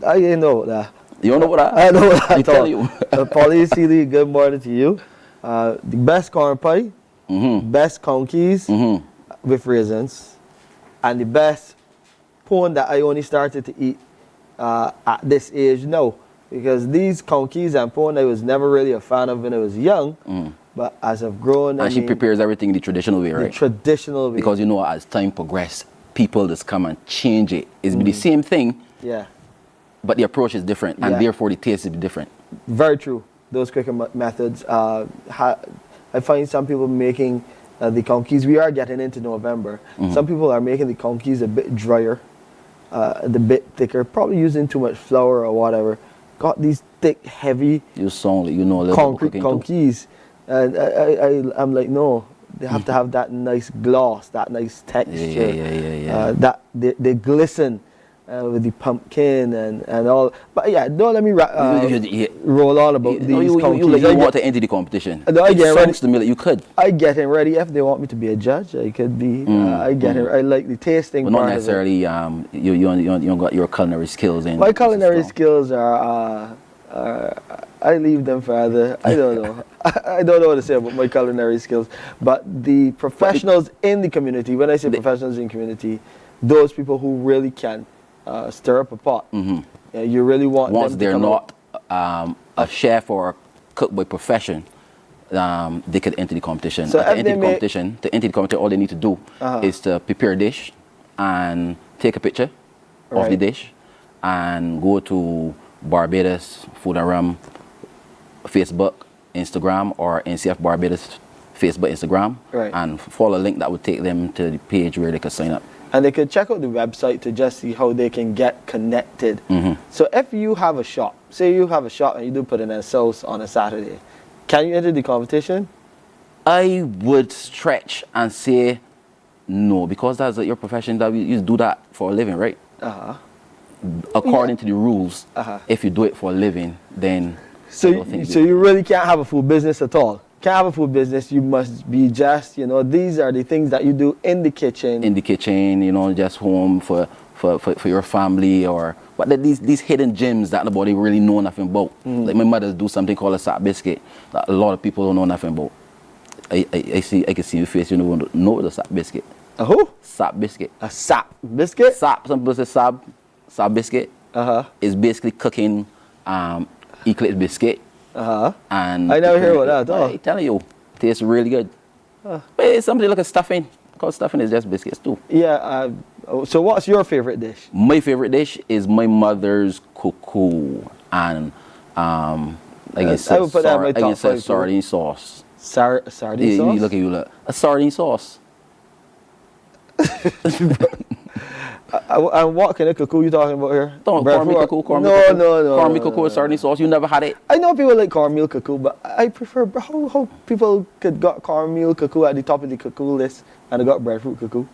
I didn't know that. You don't know what I know that. I tell you. Pauline Seeley, good morning to you. The best corn pie, best conkeys with raisins, and the best pone that I only started to eat at this age now. Because these conkeys and pone I was never really a fan of when I was young. But as I've grown, and she prepares everything the traditional way, right? The traditional way. Because as time progresses, people just come and change it. It's be the same thing. Yeah. But the approach is different, and therefore the taste is different. Very true. Those cooking methods. I find some people making the conkeys. We are getting into November. Some people are making the conkeys a bit drier, a bit thicker, probably using too much flour or whatever. Got these thick, heavy. You sound like you know a little concrete conkeys. And I'm like, no, they have to have that nice gloss, that nice texture. That they glisten with the pumpkin and all. But yeah, don't let me roll on about these conkeys. You want to enter the competition. No, I get ready. To me that you could. I getting ready. If they want me to be a judge, I could be. I like the tasting but part not necessarily. You got your culinary skills in. My culinary skills are. I leave them for other. I don't know. I don't know what to say about my culinary skills. But the professionals in the community, when I say professionals in the community, those people who really can stir up a pot. You really want once them to they're come not a chef or a cook by profession, they could enter the competition. So to enter the competition, all they need to do is to prepare a dish and take a picture of the dish and go to Barbados Food and Rum Facebook, Instagram, or NCF Barbados Facebook, Instagram, and follow a link that would take them to the page where they could sign up. And they could check out the website to just see how they can get connected. So if you have a shop, say you have a shop and you do put in a sauce on a Saturday, can you enter the competition? I would stretch and say no, because that's your profession. That you do that for a living, right? According to the rules, if you do it for a living, then so you really can't have a food business at all. Can't have a food business. You must be just, these are the things that you do in the kitchen. In the kitchen, just home for your family, but these hidden gems that nobody really know nothing about. Like my mother do something called a sap biscuit that a lot of people don't know nothing about. I can see your face. You don't know the sap biscuit. A who? Sap biscuit. A sap biscuit? Sap. Some people say sap biscuit. Is basically cooking eclipse biscuit. And I never hear about that at all. I'm telling you, it tastes really good. But it's something like a stuffing. Because stuffing is just biscuits too. Yeah. So what's your favorite dish? My favorite dish is my mother's cuckoo and I would put that in my top 5 sardine sauce. Sardine sauce? Look. A sardine sauce. And what kind of cuckoo you talking about here? Cornmeal cuckoo. No. Cornmeal cuckoo with sardine sauce. You never had it? I know people like cornmeal cuckoo, but I prefer how people could got cornmeal cuckoo at the top of the cuckoo list and they got breadfruit cuckoo.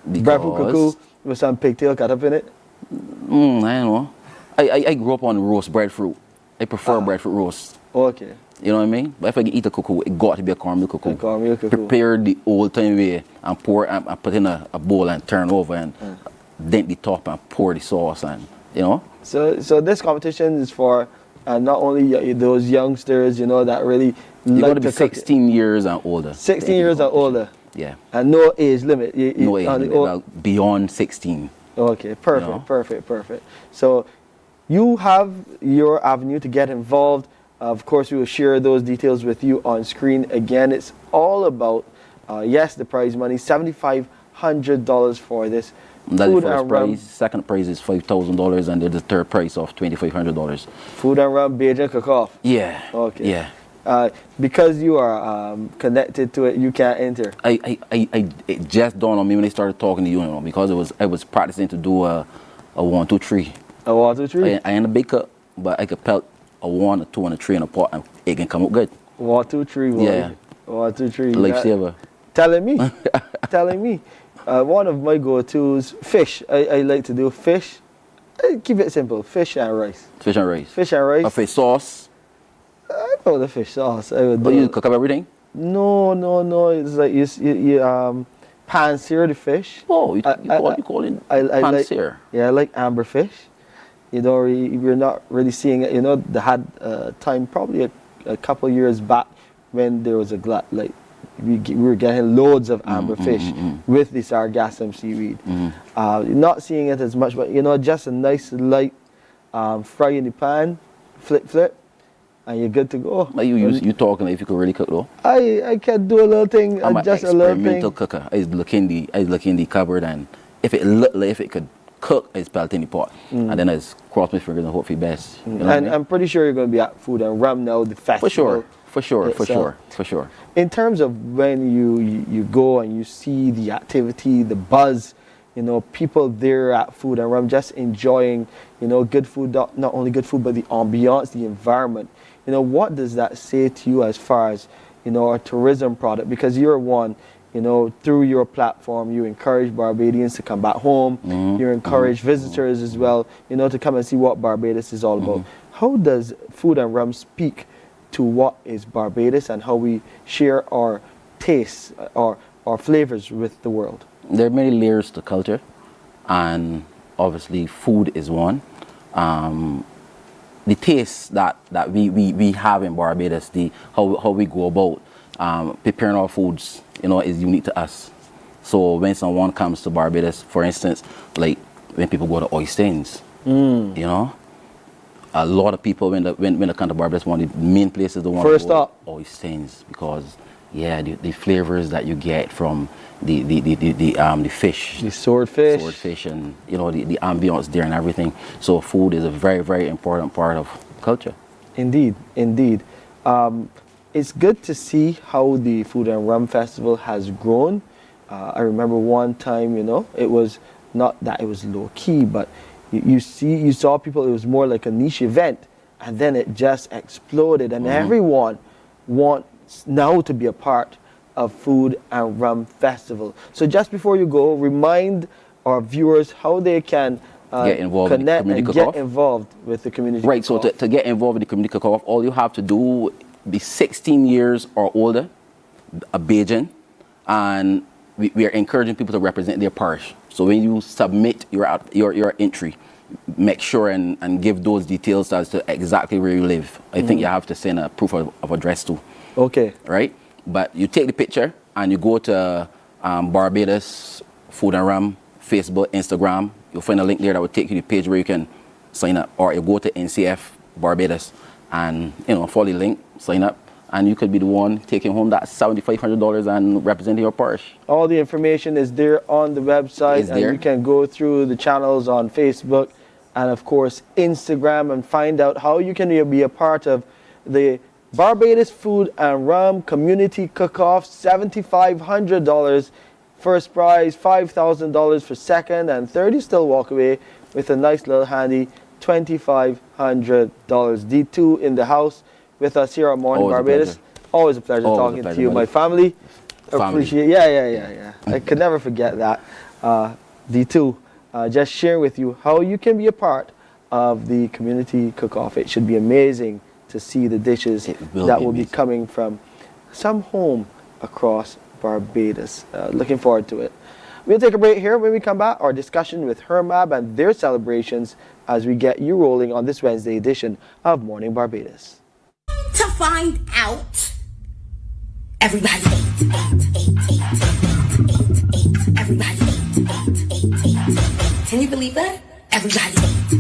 Breadfruit cuckoo with some pigtail cut up in it. I don't know. I grew up on roast breadfruit. I prefer breadfruit roast. Okay. You know what I mean? But if I can eat a cuckoo, it got to be a cornmeal cuckoo. Cornmeal cuckoo. Prepare the old time way and pour and put in a bowl and turn over and dent the top and pour the sauce and you know. So this competition is for not only those youngsters, you know, that really You like got to be to cook. 16 years and older. 16 years and older. Yeah. And no age limit. No age limit, well, beyond 16. Okay, perfect, You know? perfect. So you have your avenue to get involved. Of course, we will share those details with you on screen. Again, it's all about, yes, the prize money, $7,500 for this. That's the Food first and rum. prize. Second prize is $5,000, and there's the third prize of $2,500. Food and rum, Bajan cook-off. Yeah. Okay. Yeah. Because you are connected to it, you can't enter. It just dawned on me when they started talking to you, you know, because I was practicing to do a 1, 2, 3. A 1, 2, 3. I ain't a big cook, but I could pelt a 1, a 2, and a 3 in a pot, and it can come out good. 1, 2, 3. Boy. Yeah. 1, 2, 3. Lifesaver. Telling me. One of my go-tos, fish. I like to do fish. Keep it simple. Fish and rice. Fish and rice. Fish and rice. A fish sauce. I know the fish sauce. I would But do. you cook up everything? No. It's like you pan-sear the fish. Oh, you call it pan-sear? Yeah, I like amber fish. You know, we're not really seeing it. You know, they had time probably a couple years back when there was a glut, like we were getting loads of amber fish with the sargassum seaweed. Not seeing it as much, but you know, just a nice light fry in the pan, flip, and you're good to go. You talking like if you could really cook though? I can do a little thing, I'm just an a little experimental thing. cooker. I look in the cupboard, and if it looked like if it could cook, I spelt in the pot, and then I cross my fingers and hope for the best. You know what I mean? I'm pretty sure you're going to be at Food and Rum now, the festival. For sure. In terms of when you go and you see the activity, the buzz, you know, people there at Food and Rum just enjoying, you know, good food, not only good food, but the ambiance, the environment. You know, what does that say to you as far as, you know, a tourism product? Because you're one, you know, through your platform, you encourage Barbadians to come back home. You encourage visitors as well, you know, to come and see what Barbados is all about. How does Food and Rum speak to what is Barbados and how we share our tastes or our flavors with the world? There are many layers to culture, and obviously food is one. The taste that we have in Barbados, how we go about preparing our foods, you know, is unique to us. So when someone comes to Barbados, for instance, like when people go to Oystins, you know, a lot of people when they come to Barbados, one of the main places they want to go Oystins, because the flavors that you get from the fish, the swordfish, and you know the ambience there and everything. So food is a very, very important part of culture. Indeed. It's good to see how the Food and Rum Festival has grown. I remember one time, you know, it was not that it was low key, but you saw people. It was more like a niche event, and then it just exploded, and everyone wants now to be a part of Food and Rum Festival. So just before you go, remind our viewers how they can get involved connect in the and community get involved with the community. Right. So to get involved with the community cook-off, all you have to do be 16 years or older, a Bajan, and we are encouraging people to represent their parish. So when you submit your entry, make sure and give those details as to exactly where you live. I think you have to send a proof of address too. Okay. Right? But you take the picture and you go to Barbados Food and Rum, Facebook, Instagram. You'll find a link there that will take you to the page where you can sign up. Or you go to NCF Barbados and, you know, follow the link, sign up, and you could be the one taking home that $7,500 and representing your parish. All the information is there on the website, and you can go through the channels on Facebook and, of course, Instagram and find out how you can be a part of the Barbados Food and Rum Community Cook-Off. $7,500 first prize, $5,000 for second, and third you still walk away with a nice little handy $2,500. D2 in the house with us here at Mornin Barbados. Always a pleasure talking to you, my family. Appreciate. Yeah. I could never forget that. D2, just sharing with you how you can be a part of the community cook-off. It should be amazing to see the dishes that will be coming from some home across Barbados. Looking forward to it. We'll take a break here. When we come back, our discussion with Hermab and their celebrations as we get you rolling on this Wednesday edition of Morning Barbados. To find out, everybody ate. Everybody ate. Can you believe that? Everybody ate.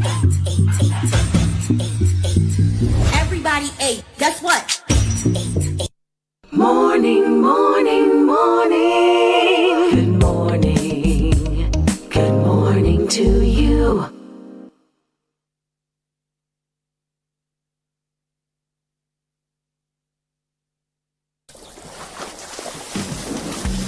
Everybody ate. Guess what? Morning, morning, morning. Good morning. Good morning to you.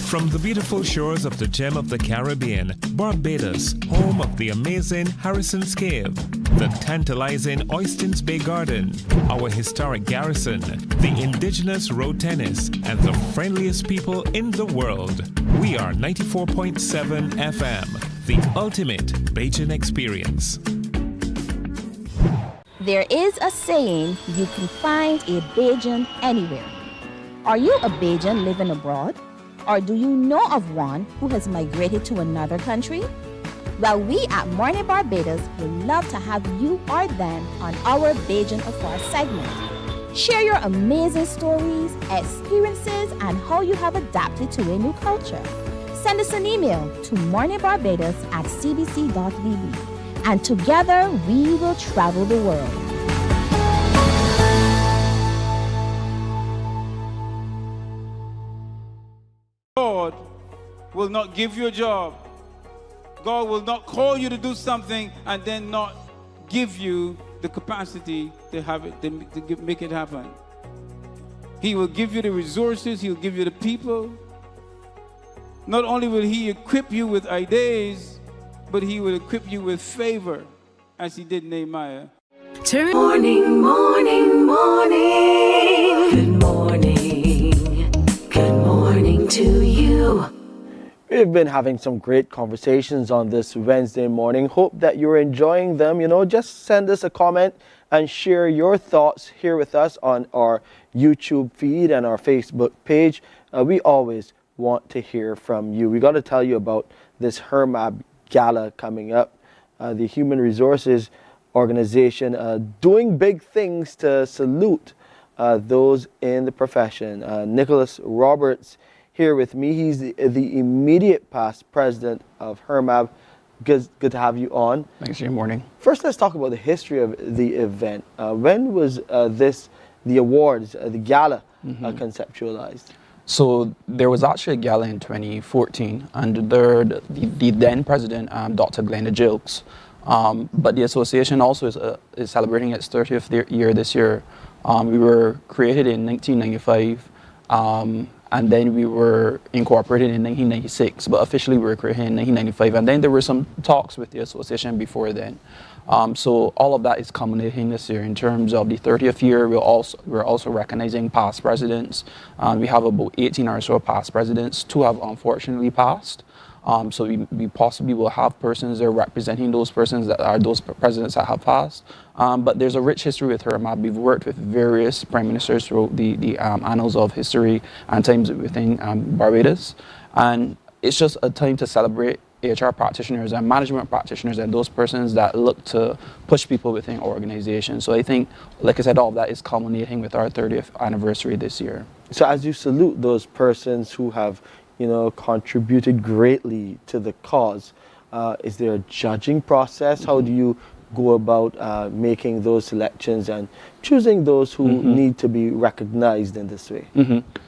From the beautiful shores of the gem of the Caribbean, Barbados, home of the amazing Harrison's Cave, the tantalizing Oystins Bay Garden, our historic garrison, the indigenous road tennis, and the friendliest people in the world. We are 94.7 FM, the ultimate Bajan experience. There is a saying, you can find a Bajan anywhere. Are you a Bajan living abroad? Or do you know of one who has migrated to another country? Well, we at Mornin Barbados would love to have you or them on our Bajan Affair segment. Share your amazing stories, experiences, and how you have adapted to a new culture. Send us an email to morninbarbados@cbc.vb, and together we will travel the world. God will not give you a job. God will not call you to do something and then not give you the capacity to have it, to make it happen. He will give you the resources. He'll give you the people. Not only will He equip you with ideas, but He will equip you with favor, as He did Nehemiah. Morning, morning, morning. Good morning. Good morning to you. We've been having some great conversations on this Wednesday morning. Hope that you're enjoying them. Just send us a comment and share your thoughts here with us on our YouTube feed and our Facebook page. We always want to hear from you. We got to tell you about this Hermab Gala coming up. The Human Resources Organization doing big things to salute those in the profession. Nicholas Roberts here with me. He's the immediate past president of Hermab. Good to have you on. Thanks. Good morning. First, let's talk about the history of the event. When was the awards, the gala, conceptualized? So there was actually a gala in 2014 under the then president, Dr. Glenda Jilks. But the association also is celebrating its 30th year this year. We were created in 1995. And then we were incorporated in 1996, but officially we were created in 1995. And then there were some talks with the association before then. So all of that is culminating this year. In terms of the 30th year, we're also recognizing past presidents. We have about 18 or so past presidents. 2 have unfortunately passed. So we possibly will have persons there representing those persons that are those presidents that have passed. But there's a rich history with Hermab. We've worked with various prime ministers throughout the annals of history and times within Barbados. And it's just a time to celebrate HR practitioners and management practitioners and those persons that look to push people within organizations. So I think, like I said, all of that is culminating with our 30th anniversary this year. So as you salute those persons who have contributed greatly to the cause, is there a judging process? How do you go about making those selections and choosing those who need to be recognized in this way?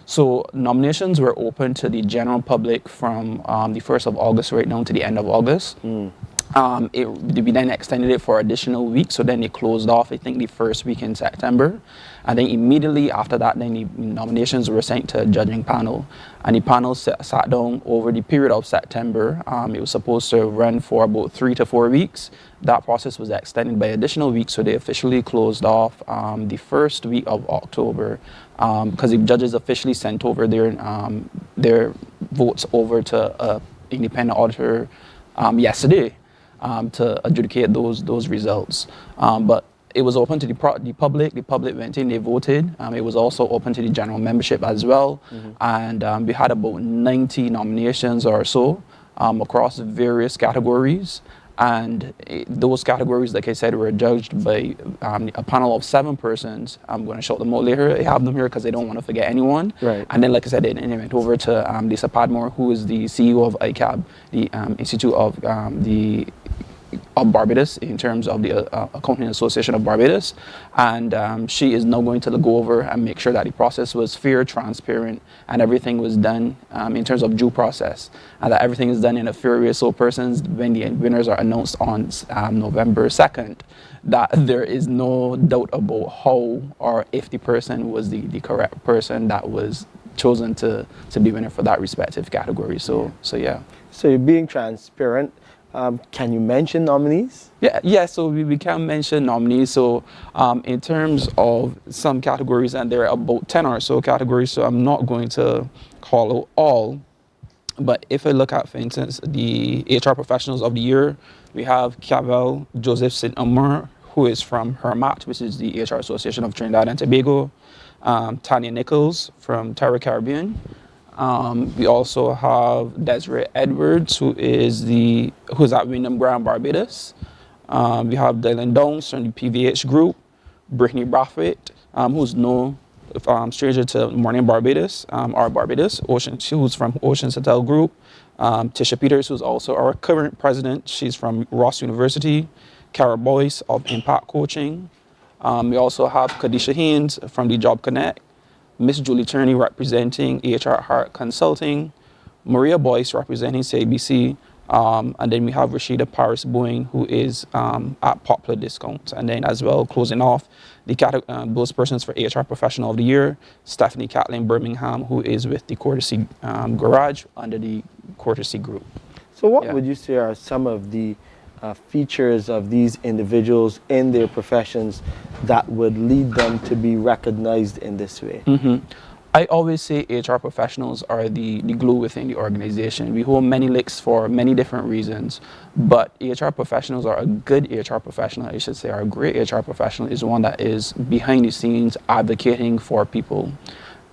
So nominations were open to the general public from the 1st of August right now to the end of August. We then extended it for additional weeks, so then they closed off, I think, the first week in September. And then immediately after that, then the nominations were sent to a judging panel. And the panel sat down over the period of September. It was supposed to run for about 3 to 4 weeks. That process was extended by additional weeks, so they officially closed off the first week of October, because the judges officially sent over their votes over to an independent auditor yesterday to adjudicate those results. But it was open to the public. The public went in, they voted. It was also open to the general membership as well. And we had about 90 nominations or so. across various categories. And those categories, like I said, were judged by a panel of 7 persons. I'm going to show them out later. I have them here because I don't want to forget anyone. Right. And then, like I said, it went over to Lisa Padmore, who is the CEO of ICAB, the Institute of Barbados, in terms of the Accounting Association of Barbados, and she is now going to go over and make sure that the process was fair, transparent, and everything was done in terms of due process, and that everything is done in a fair way, so persons, when the winners are announced on November 2nd, that there is no doubt about how or if the person was the correct person that was chosen to be winner for that respective category. So yeah. So you're being transparent. Can you mention nominees? Yeah. So we can mention nominees. So in terms of some categories, and there are about 10 or so categories, so I'm not going to call out all. But if I look at, for instance, the HR Professionals of the Year, we have Cavell Joseph St. Amar, who is from HERMAT, which is the HR Association of Trinidad and Tobago. Tanya Nichols from Terra Caribbean. We also have Desiree Edwards, who's at Wyndham Grand Barbados. We have Dylan Downs from the PVH Group. Brittany Brathwaite, who's no stranger to Mornin Barbados, or Barbados, who's from Oceans Hotel Group. Tisha Peters, who's also our current president. She's from Ross University. Cara Boyce of Impact Coaching. We also have Kadisha Haynes from the Job Connect. Miss Julie Turney representing HR Heart Consulting, Maria Boyce representing CBC, and then we have Rashida Paris Boeing, who is at Popular Discount. And then as well, closing off those persons for HR Professional of the Year, Stephanie Kathleen Birmingham, who is with the Courtesy Garage under the Courtesy Group. So what would you say are some of the features of these individuals in their professions that would lead them to be recognized in this way? I always say HR professionals are the glue within the organization. We hold many licks for many different reasons, but HR professionals are a good HR professional, I should say, or a great HR professional is one that is behind the scenes advocating for people.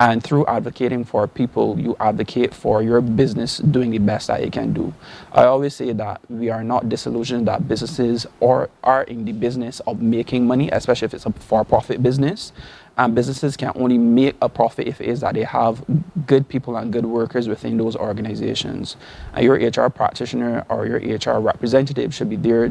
And through advocating for people, you advocate for your business doing the best that it can do. I always say that we are not disillusioned that businesses are in the business of making money, especially if it's a for-profit business. And businesses can only make a profit if it is that they have good people and good workers within those organizations. And your HR practitioner or your HR representative should be there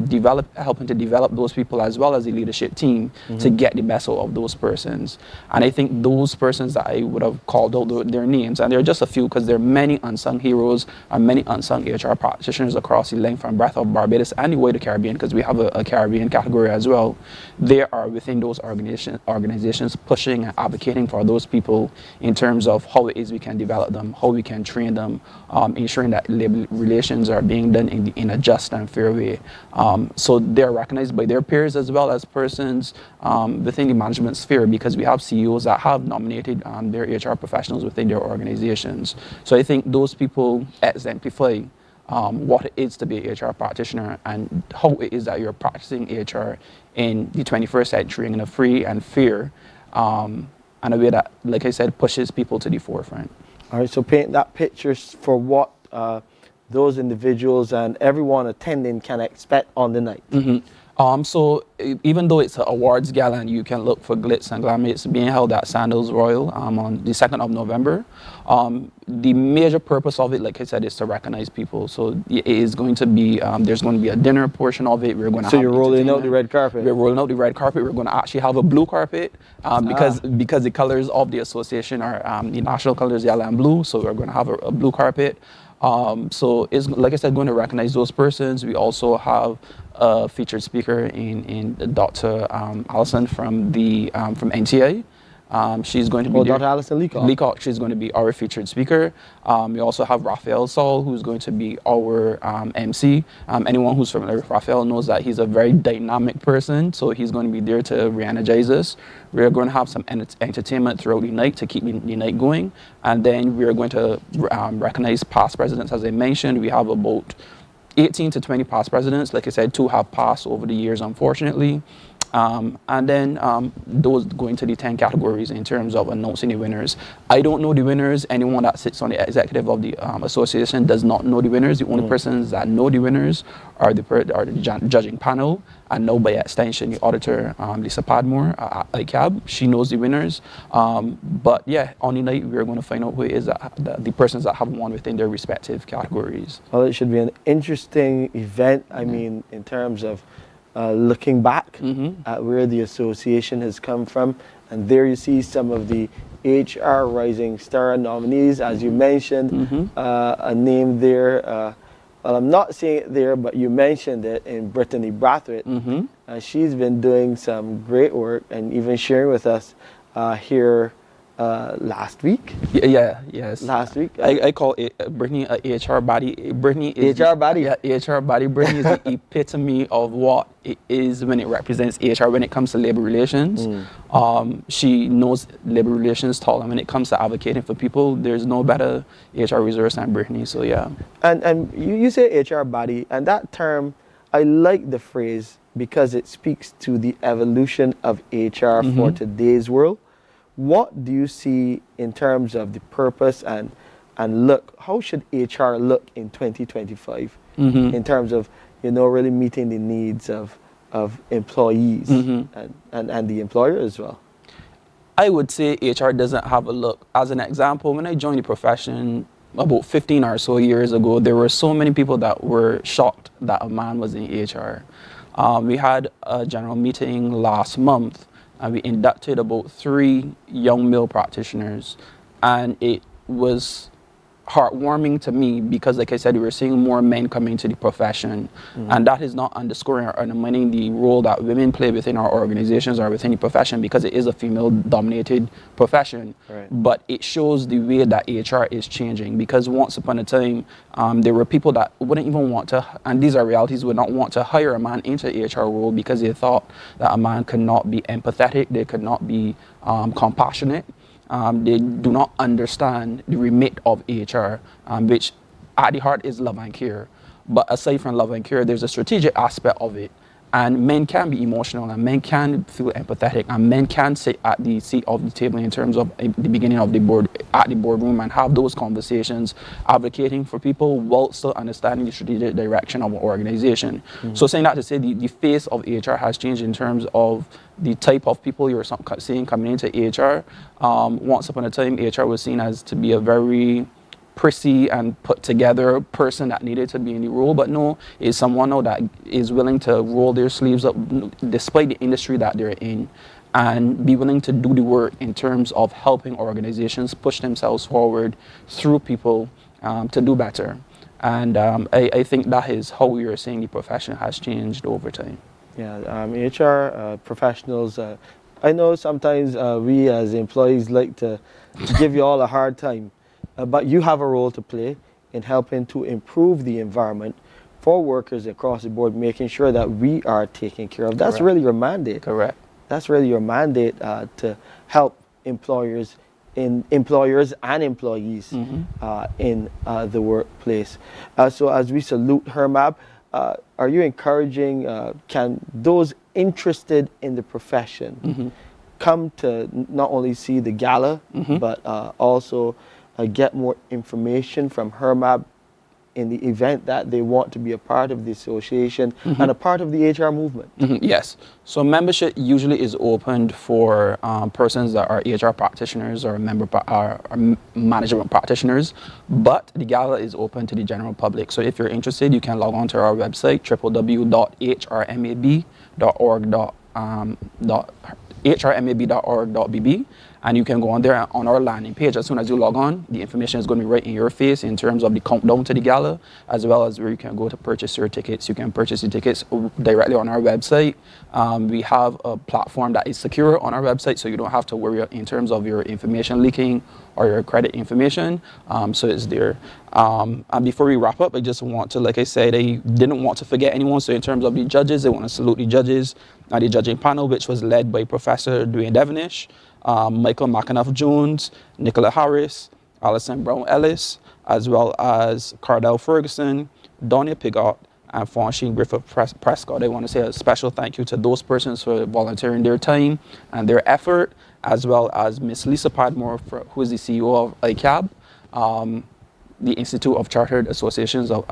helping to develop those people as well as the leadership team to get the best out of those persons. And I think those persons that I would have called out their names, and there are just a few because there are many unsung heroes and many unsung HR practitioners across the length and breadth of Barbados and the wider Caribbean, because we have a Caribbean category as well. They are within those organizations pushing and advocating for those people in terms of how it is we can develop them, how we can train them, ensuring that labor relations are being done in a just and fair way. So they're recognized by their peers as well as persons within the management sphere, because we have CEOs that have nominated their HR professionals within their organizations. So I think those people exemplify what it is to be an HR practitioner and how it is that you're practicing HR in the 21st century in a free and fair and a way that, like I said, pushes people to the forefront. All right, so paint that picture for what those individuals and everyone attending can expect on the night. So even though it's an awards gala and you can look for glitz and glamour, it's being held at Sandals Royal on the 2nd of November. The major purpose of it, like I said, is to recognize people. So it is going to be, there's going to be a dinner portion of it. We're going to So you're rolling out the red carpet? We're rolling out the red carpet. We're going to actually have a blue carpet because the colors of the association are the national colors, yellow and blue. So we're going to have a blue carpet. So it's, like I said, going to recognize those persons. We also have a featured speaker in Dr. Allison from NTA. She's going to be Dr. Allison Leacock. Leacock, she's going to be our featured speaker. We also have Raphael Saul, who's going to be our MC. Anyone who's familiar with Raphael knows that he's a very dynamic person, so he's going to be there to re-energize us. We're going to have some entertainment throughout the night to keep the night going. And then we're going to recognize past presidents. As I mentioned, we have about 18 to 20 past presidents. Like I said, 2 have passed over the years, unfortunately. And then those going to the 10 categories in terms of announcing the winners. I don't know the winners. Anyone that sits on the executive of the association does not know the winners. The only persons that know the winners are the judging panel, and now by extension the auditor, Lisa Padmore at ICAB. She knows the winners. But yeah, on the night we're going to find out who is the persons that have won within their respective categories. Well, it should be an interesting event. I mean, in terms of looking back at where the association has come from, and there you see some of the HR Rising Star nominees, as you mentioned, a name there. Well, I'm not seeing it there, but you mentioned it in Brittany Brathwaite. She's been doing some great work and even sharing with us here last week. Yes. Last week. I call it Brittany a HR body. Brittany is HR body. HR body. Brittany is the epitome of what it is when it represents HR when it comes to labor relations. She knows labor relations tall, and when it comes to advocating for people, there's no better HR resource than Brittany. So yeah. And you say HR body, and that term, I like the phrase because it speaks to the evolution of HR for today's world. What do you see in terms of the purpose and look? How should HR look in 2025 in terms of, really meeting the needs of employees and the employer as well? I would say HR doesn't have a look. As an example, when I joined the profession about 15 or so years ago, there were so many people that were shocked that a man was in HR. We had a general meeting last month, and we inducted about 3 young male practitioners, and it was heartwarming to me because, like I said, we were seeing more men coming to the profession, and that is not underscoring or undermining the role that women play within our organizations or within the profession, because it is a female-dominated profession. But it shows the way that HR is changing, because once upon a time, there were people that wouldn't even want to, and these are realities, would not want to hire a man into HR role because they thought that a man could not be empathetic, they could not be compassionate. They do not understand the remit of HR, which at the heart is love and care. But aside from love and care, there's a strategic aspect of it. And men can be emotional, and men can feel empathetic, and men can sit at the seat of the table in terms of the beginning of the board, at the boardroom, and have those conversations, advocating for people while still understanding the strategic direction of an organization. So saying that to say the face of HR has changed in terms of the type of people you're seeing coming into HR. Once upon a time, HR was seen as to be a very prissy and put together person that needed to be in the role, but no, is someone now that is willing to roll their sleeves up despite the industry that they're in, and be willing to do the work in terms of helping organizations push themselves forward through people to do better. And I think that is how we are seeing the profession has changed over time. Yeah, HR professionals, I know sometimes we as employees like to give you all a hard time, but you have a role to play in helping to improve the environment for workers across the board, making sure that we are taken care of. That's really your mandate. Correct. That's really your mandate to help employers and employees in the workplace. So as we salute HERMAB, are you encouraging, can those interested in the profession come to not only see the gala, but also get more information from HERMAB in the event that they want to be a part of the association and a part of the HR movement? Yes. So membership usually is opened for persons that are HR practitioners or management practitioners, but the gala is open to the general public. So if you're interested, you can log on to our website, www.hrmab.org.bb, and you can go on there on our landing page. As soon as you log on, the information is going to be right in your face in terms of the countdown to the gala, as well as where you can go to purchase your tickets. You can purchase your tickets directly on our website. We have a platform that is secure on our website, so you don't have to worry in terms of your information leaking or your credit information. So it's there. And before we wrap up, I just want to, like I said, I didn't want to forget anyone. So in terms of the judges, I want to salute the judges, the judging panel, which was led by Professor Dwayne Devonish, Michael McAnuff-Jones, Nicola Harris, Alison Brown-Ellis, as well as Cardell Ferguson, Donia Piggott, and Faunshine Griffith Prescott. I want to say a special thank you to those persons for volunteering their time and their effort, as well as Miss Lisa Padmore, who is the CEO of ICAB, the Institute of Chartered Associations of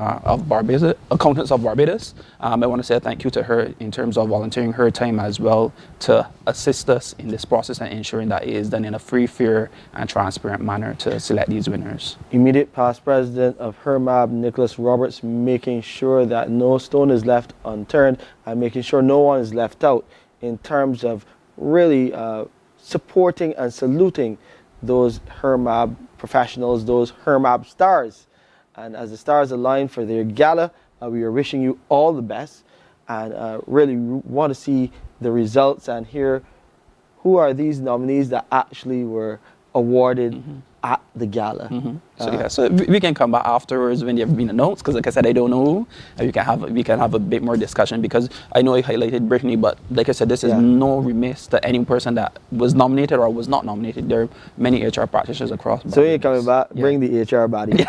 Barbados, Accountants of Barbados. I want to say a thank you to her in terms of volunteering her time as well to assist us in this process and ensuring that it is done in a free, fair, and transparent manner to select these winners. Immediate past president of HERMAB, Nicholas Roberts, making sure that no stone is left unturned and making sure no one is left out in terms of really supporting and saluting those HERMAB professionals, those HERMAB stars. And as the stars align for their gala, we are wishing you all the best and really want to see the results and hear who are these nominees that actually were awarded at the gala. So we can come back afterwards when they've been announced, because like I said, I don't know who, and we can have a bit more discussion, because I know I highlighted Brittany, but like I said, this is no remiss to any person that was nominated or was not nominated. There are many HR practitioners across Barbados. So you're coming back, bring the HR body.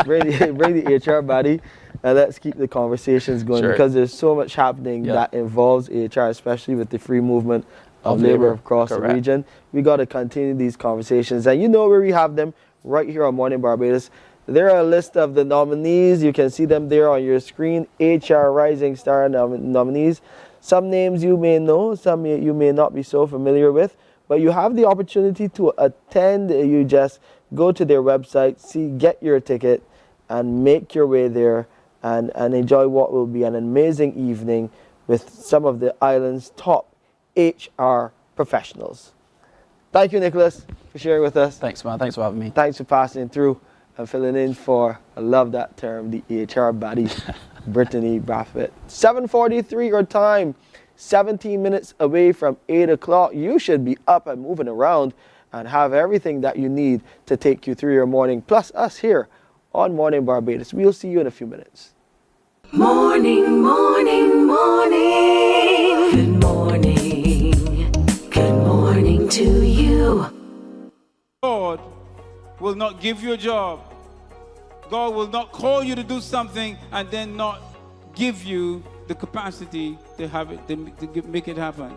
bring the HR body, and let's keep the conversations going, because there's so much happening that involves HR, especially with the free movement of labor across the region. We got to continue these conversations, and you know where we have them, right here on Mornin Barbados. There are a list of the nominees. You can see them there on your screen, HR Rising Star nominees. Some names you may know, some you may not be so familiar with, but you have the opportunity to attend. You just go to their website, get your ticket, and make your way there and enjoy what will be an amazing evening with some of the island's top HR professionals. Thank you, Nicholas, for sharing with us. Thanks, man. Thanks for having me. Thanks for passing through and filling in for, I love that term, the HR body, Brittany Braffett. 7:43 your time, 17 minutes away from 8 o'clock. You should be up and moving around and have everything that you need to take you through your morning, plus us here on Mornin Barbados. We'll see you in a few minutes. Morning, morning, morning. Good morning. Good morning to you. God will not give you a job. God will not call you to do something and then not give you the capacity to have it, to make it happen.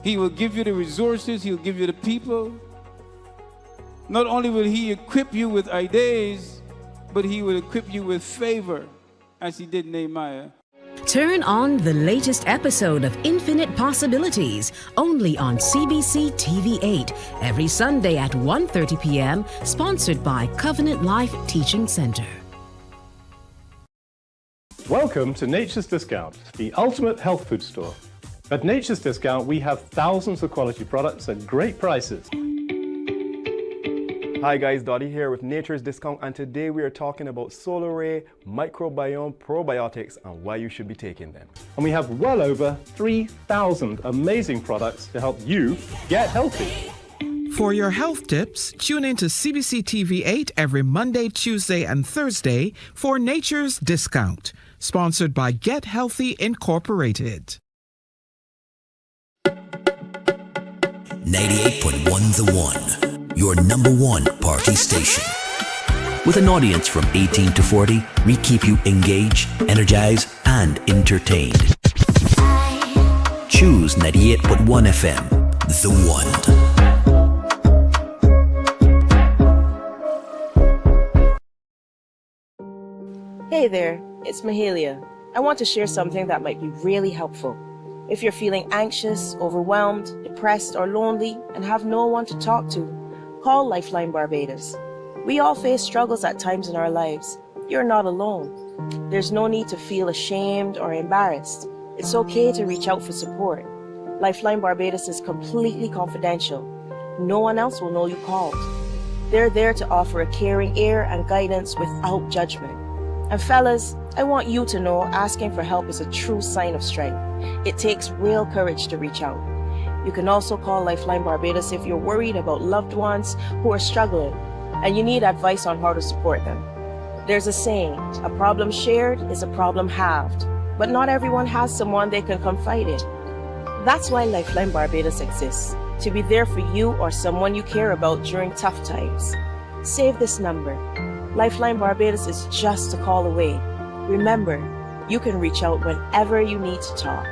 He will give you the resources. He'll give you the people. Not only will he equip you with ideas, but he will equip you with favor, as he did Nehemiah. Turn on the latest episode of Infinite Possibilities, only on CBC TV 8, every Sunday at 1:30 p.m., sponsored by Covenant Life Teaching Center. Welcome to Nature's Discount, the ultimate health food store. At Nature's Discount, we have thousands of quality products at great prices. Hi guys, Dottie here with Nature's Discount, and today we are talking about Solar Ray Microbiome Probiotics and why you should be taking them. And we have well over 3,000 amazing products to help you get healthy. For your health tips, tune in to CBC TV 8 every Monday, Tuesday, and Thursday for Nature's Discount, sponsored by Get Healthy Incorporated. 98.1 The One. Your number one party station. With an audience from 18 to 40, we keep you engaged, energized, and entertained. Choose 98.1 FM, The One. Hey there, it's Mahalia. I want to share something that might be really helpful. If you're feeling anxious, overwhelmed, depressed, or lonely, and have no one to talk to, call Lifeline Barbados. We all face struggles at times in our lives. You're not alone. There's no need to feel ashamed or embarrassed. It's okay to reach out for support. Lifeline Barbados is completely confidential. No one else will know you called. They're there to offer a caring ear and guidance without judgment. And fellas, I want you to know asking for help is a true sign of strength. It takes real courage to reach out. You can also call Lifeline Barbados if you're worried about loved ones who are struggling and you need advice on how to support them. There's a saying, a problem shared is a problem halved, but not everyone has someone they can confide in. That's why Lifeline Barbados exists, to be there for you or someone you care about during tough times. Save this number. Lifeline Barbados is just a call away. Remember, you can reach out whenever you need to talk.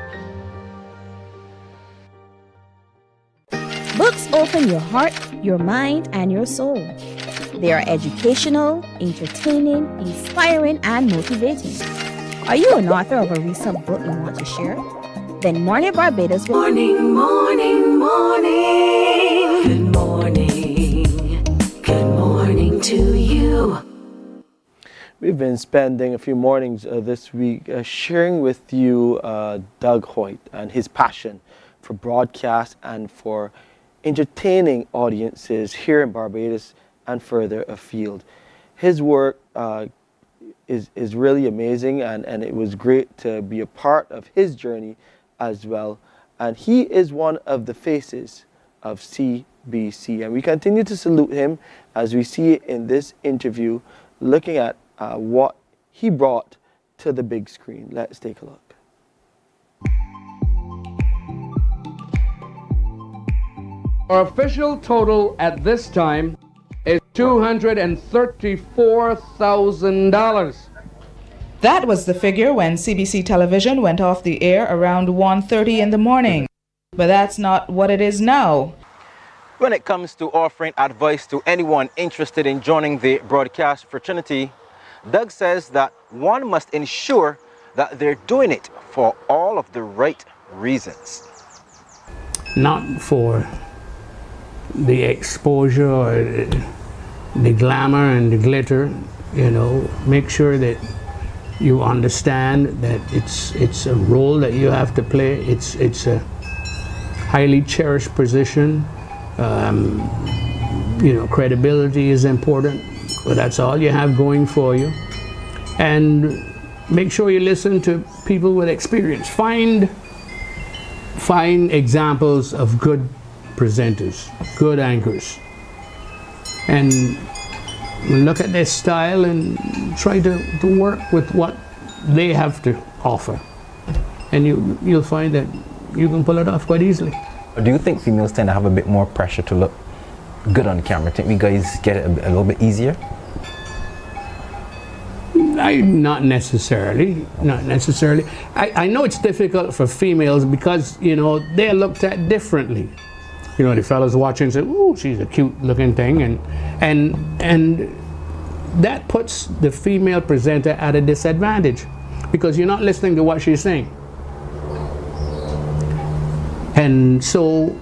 Books open your heart, your mind, and your soul. They are educational, entertaining, inspiring, and motivating. Are you an author of a recent book you want to share? Then Mornin Barbados will... Morning, morning, morning. Good morning. Good morning to you. We've been spending a few mornings this week sharing with you Doug Hoyt and his passion for broadcast and for entertaining audiences here in Barbados and further afield. His work is really amazing, and it was great to be a part of his journey as well. And he is one of the faces of CBC, and we continue to salute him as we see it in this interview, looking at what he brought to the big screen. Let's take a look. Our official total at this time is $234,000. That was the figure when CBC television went off the air around 1:30 in the morning. But that's not what it is now. When it comes to offering advice to anyone interested in joining the broadcast fraternity, Doug says that one must ensure that they're doing it for all of the right reasons. Not for the exposure or the glamour and the glitter, you know. Make sure that you understand that it's a role that you have to play. It's a highly cherished position. You know, credibility is important, but that's all you have going for you. And make sure you listen to people with experience. Find examples of good presenters, good anchors, and look at their style and try to work with what they have to offer, and you'll find that you can pull it off quite easily. Do you think females tend to have a bit more pressure to look good on camera? Think we guys get it a little bit easier? Not necessarily. I know it's difficult for females because, you know, they're looked at differently. You know, the fellas watching say, "Ooh, she's a cute looking thing," and that puts the female presenter at a disadvantage because you're not listening to what she's saying. And so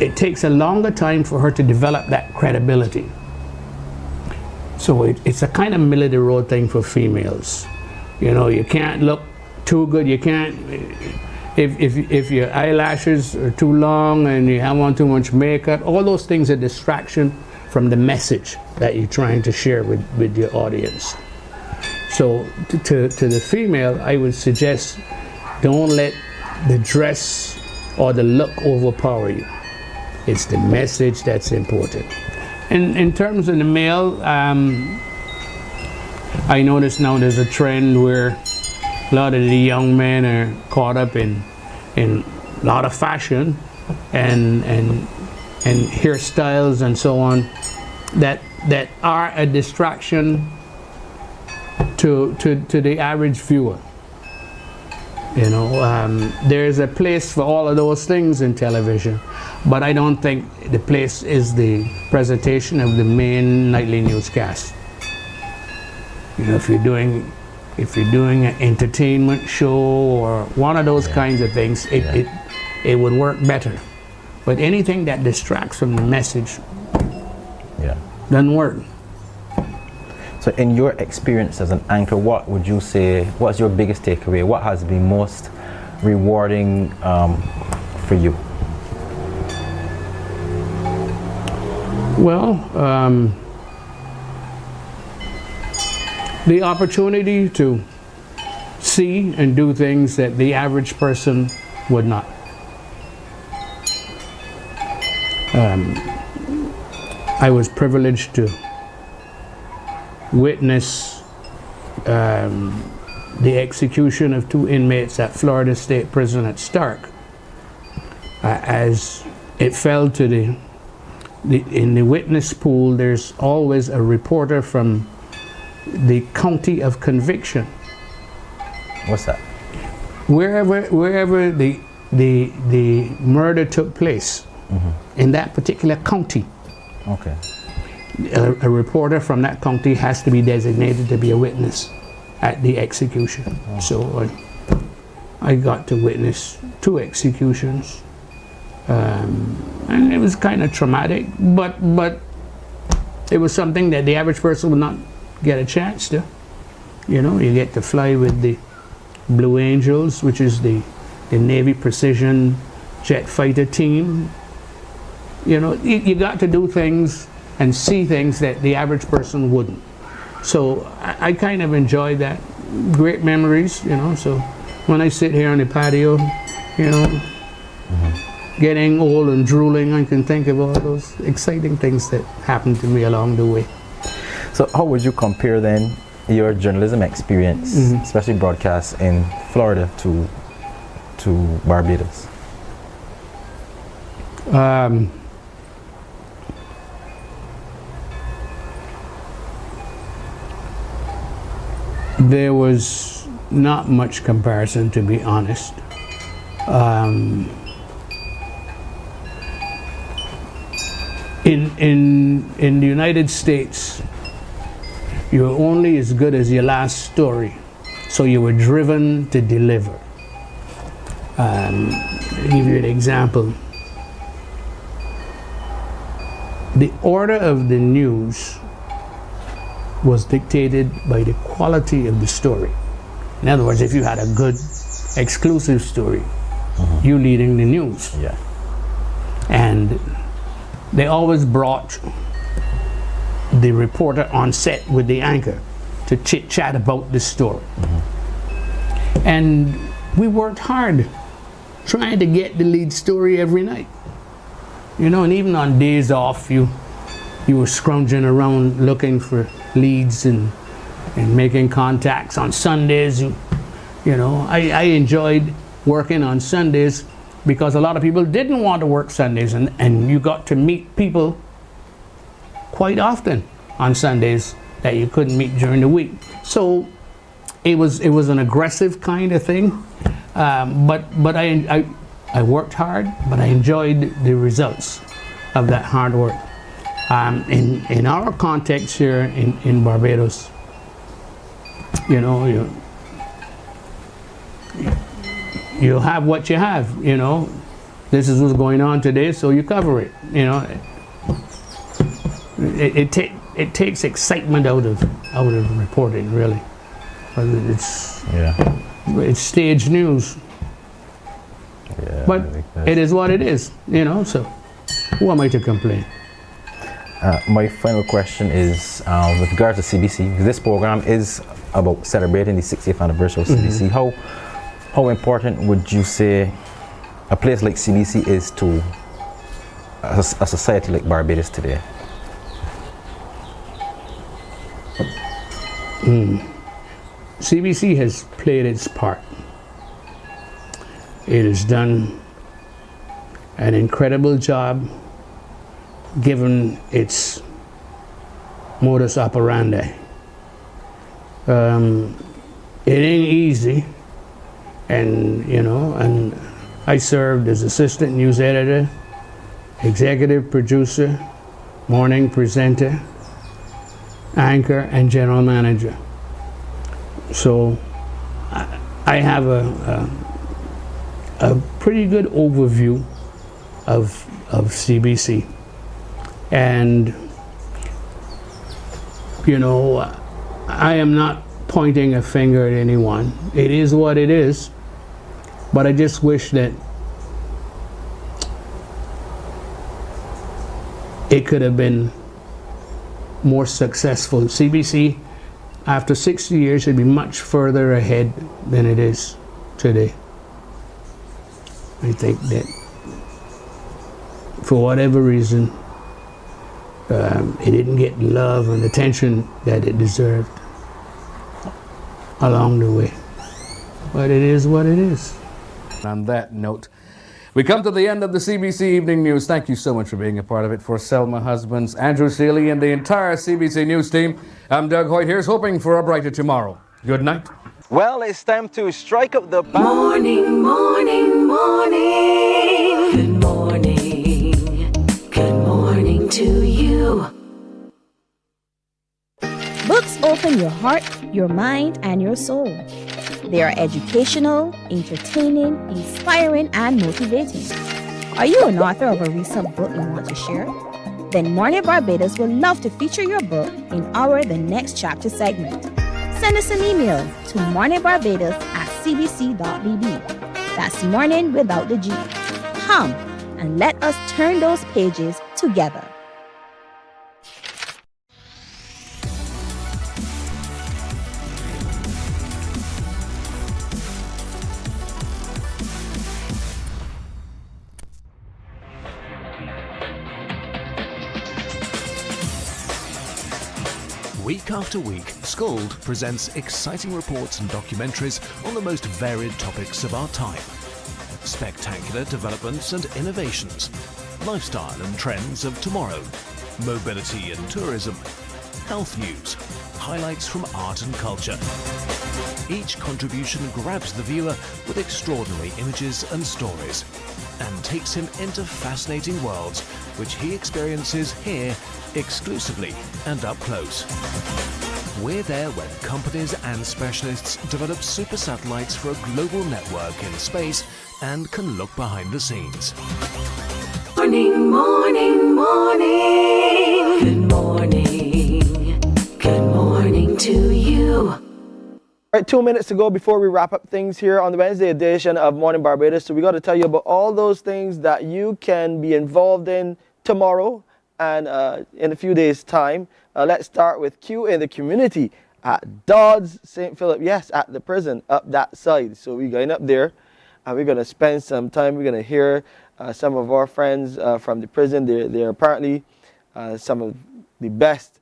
it takes a longer time for her to develop that credibility. So it's a kind of middle of the road thing for females. You know, you can't look too good. You can't, if your eyelashes are too long and you have on too much makeup, all those things are distraction from the message that you're trying to share with your audience. So to the female, I would suggest don't let the dress or the look overpower you. It's the message that's important. And in terms of the male, I notice now there's a trend where a lot of the young men are caught up in a lot of fashion and hairstyles and so on that are a distraction to the average viewer. You know, there's a place for all of those things in television, but I don't think the place is the presentation of the main nightly newscast. You know, if you're doing an entertainment show or one of those kinds of things, it would work better. But anything that distracts from the message doesn't work. So in your experience as an anchor, what would you say, what's your biggest takeaway? What has been most rewarding for you? Well, the opportunity to see and do things that the average person would not. I was privileged to witness the execution of 2 inmates at Florida State Prison at Stark. As it fell to in the witness pool, there's always a reporter from the county of conviction What's that? Wherever the murder took place in that particular county. Okay. A reporter from that county has to be designated to be a witness at the execution. So I got to witness 2 executions, and it was kind of traumatic, but it was something that the average person would not get a chance to. You know, you get to fly with the Blue Angels, which is the Navy precision jet fighter team. You know, you got to do things and see things that the average person wouldn't. So I kind of enjoyed that. Great memories, you know. So when I sit here on the patio, you know, getting old and drooling, I can think of all those exciting things that happened to me along the way. So how would you compare then your journalism experience, especially broadcast in Florida, to Barbados? There was not much comparison, to be honest. In the United States, you're only as good as your last story, so you were driven to deliver. To give you an example, the order of the news was dictated by the quality of the story. In other words, if you had a good exclusive story, you leading the news. Yeah. And they always brought the reporter on set with the anchor to chit-chat about the story. And we worked hard trying to get the lead story every night. You know, and even on days off, you were scrounging around looking for leads and making contacts. On Sundays, you know, I enjoyed working on Sundays because a lot of people didn't want to work Sundays, and you got to meet people quite often on Sundays that you couldn't meet during the week. So it was an aggressive kind of thing, but I worked hard, but I enjoyed the results of that hard work. In our context here in Barbados, you know, you'll have what you have, you know. This is what's going on today, so you cover it, you know. It takes excitement out of reporting, really. It's stage news. Yeah, but it is what it is, you know, so who am I to complain? My final question is with regard to CBC, because this program is about celebrating the 60th anniversary of CBC. How important would you say a place like CBC is to a society like Barbados today? CBC has played its part. It has done an incredible job given its modus operandi. It ain't easy, and you know, and I served as assistant news editor, executive producer, morning presenter, anchor, and general manager. So I have a pretty good overview of CBC. And, you know, I am not pointing a finger at anyone. It is what it is. But I just wish that it could have been more successful. CBC, after 60 years, should be much further ahead than it is today. I think that for whatever reason, it didn't get love and attention that it deserved along the way. But it is what it is. On that note, we come to the end of the CBC Evening News. Thank you so much for being a part of it. For Selma Husbands, Andrew Seeley, and the entire CBC News team, I'm Doug Hoyt. Here's hoping for a brighter tomorrow. Good night. Well, it's time to strike up the Morning, morning, morning. Good morning. Good morning to you. Books open your heart, your mind, and your soul. They are educational, entertaining, inspiring, and motivating. Are you an author of a recent book you want to share? Then Mornin Barbados would love to feature your book in our The Next Chapter segment. Send us an email to morninbarbados@cbc.bb. That's morning without the G. Come and let us turn those pages together. Week after week, Scold presents exciting reports and documentaries on the most varied topics of our time. Spectacular developments and innovations, lifestyle and trends of tomorrow, mobility and tourism, health news, highlights from art and culture. Each contribution grabs the viewer with extraordinary images and stories and takes him into fascinating worlds which he experiences here exclusively and up close. We're there when companies and specialists develop super satellites for a global network in space and can look behind the scenes. Morning, morning, morning. Good morning. Good morning to you. All right, 2 minutes to go before we wrap up things here on the Wednesday edition of Mornin Barbados. So we got to tell you about all those things that you can be involved in tomorrow and in a few days' time. Let's start with Q in the community at Dodds St. Philip. Yes, at the prison up that side. So we're going up there and we're going to spend some time. We're going to hear some of our friends from the prison. They're apparently some of the best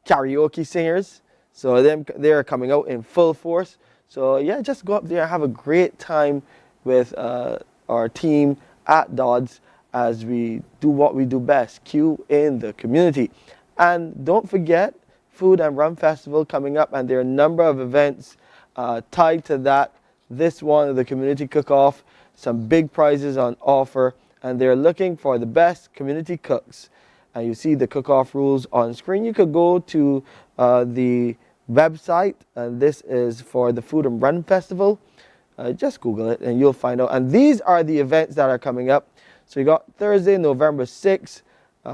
karaoke singers. So they're coming out in full force. So yeah, just go up there and have a great time with our team at Dodds as we do what we do best, Q in the community. And don't forget, Food and Rum Festival coming up, and there are a number of events tied to that. This one, the community cook-off, some big prizes on offer, and they're looking for the best community cooks. And you see the cook-off rules on screen. You could go to the website, and this is for the Food and Rum Festival. Just Google it and you'll find out. And these are the events that are coming up. So you got Thursday, November 6th,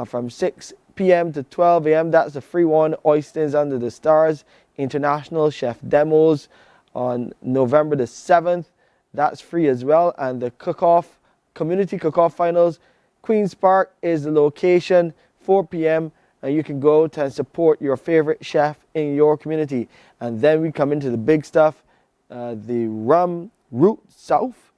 from 6 p.m. to 12 a.m. That's the free one. Oysters Under the Stars, International Chef Demos on November the 7th. That's free as well. And the cook-off, community cook-off finals, Queen's Park is the location, 4 p.m. And you can go to and support your favorite chef in your community. And then we come into the big stuff, the Rum Route South,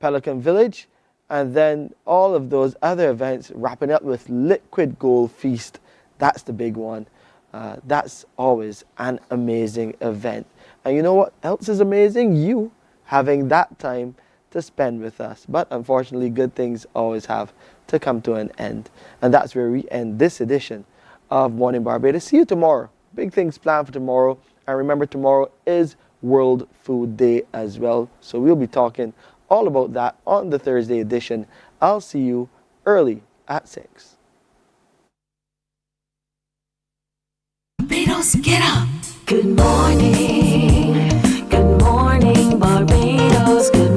Pelican Village, and then all of those other events wrapping up with Liquid Gold Feast. That's the big one. That's always an amazing event. And you know what else is amazing? You having that time to spend with us. But unfortunately, good things always have to come to an end. And that's where we end this edition of Mornin Barbados. See you tomorrow. Big things planned for tomorrow. And remember, tomorrow is World Food Day as well. So we'll be talking all about that on the Thursday edition. I'll see you early at 6. Barbados, get up. Good morning. Good morning, Barbados. Good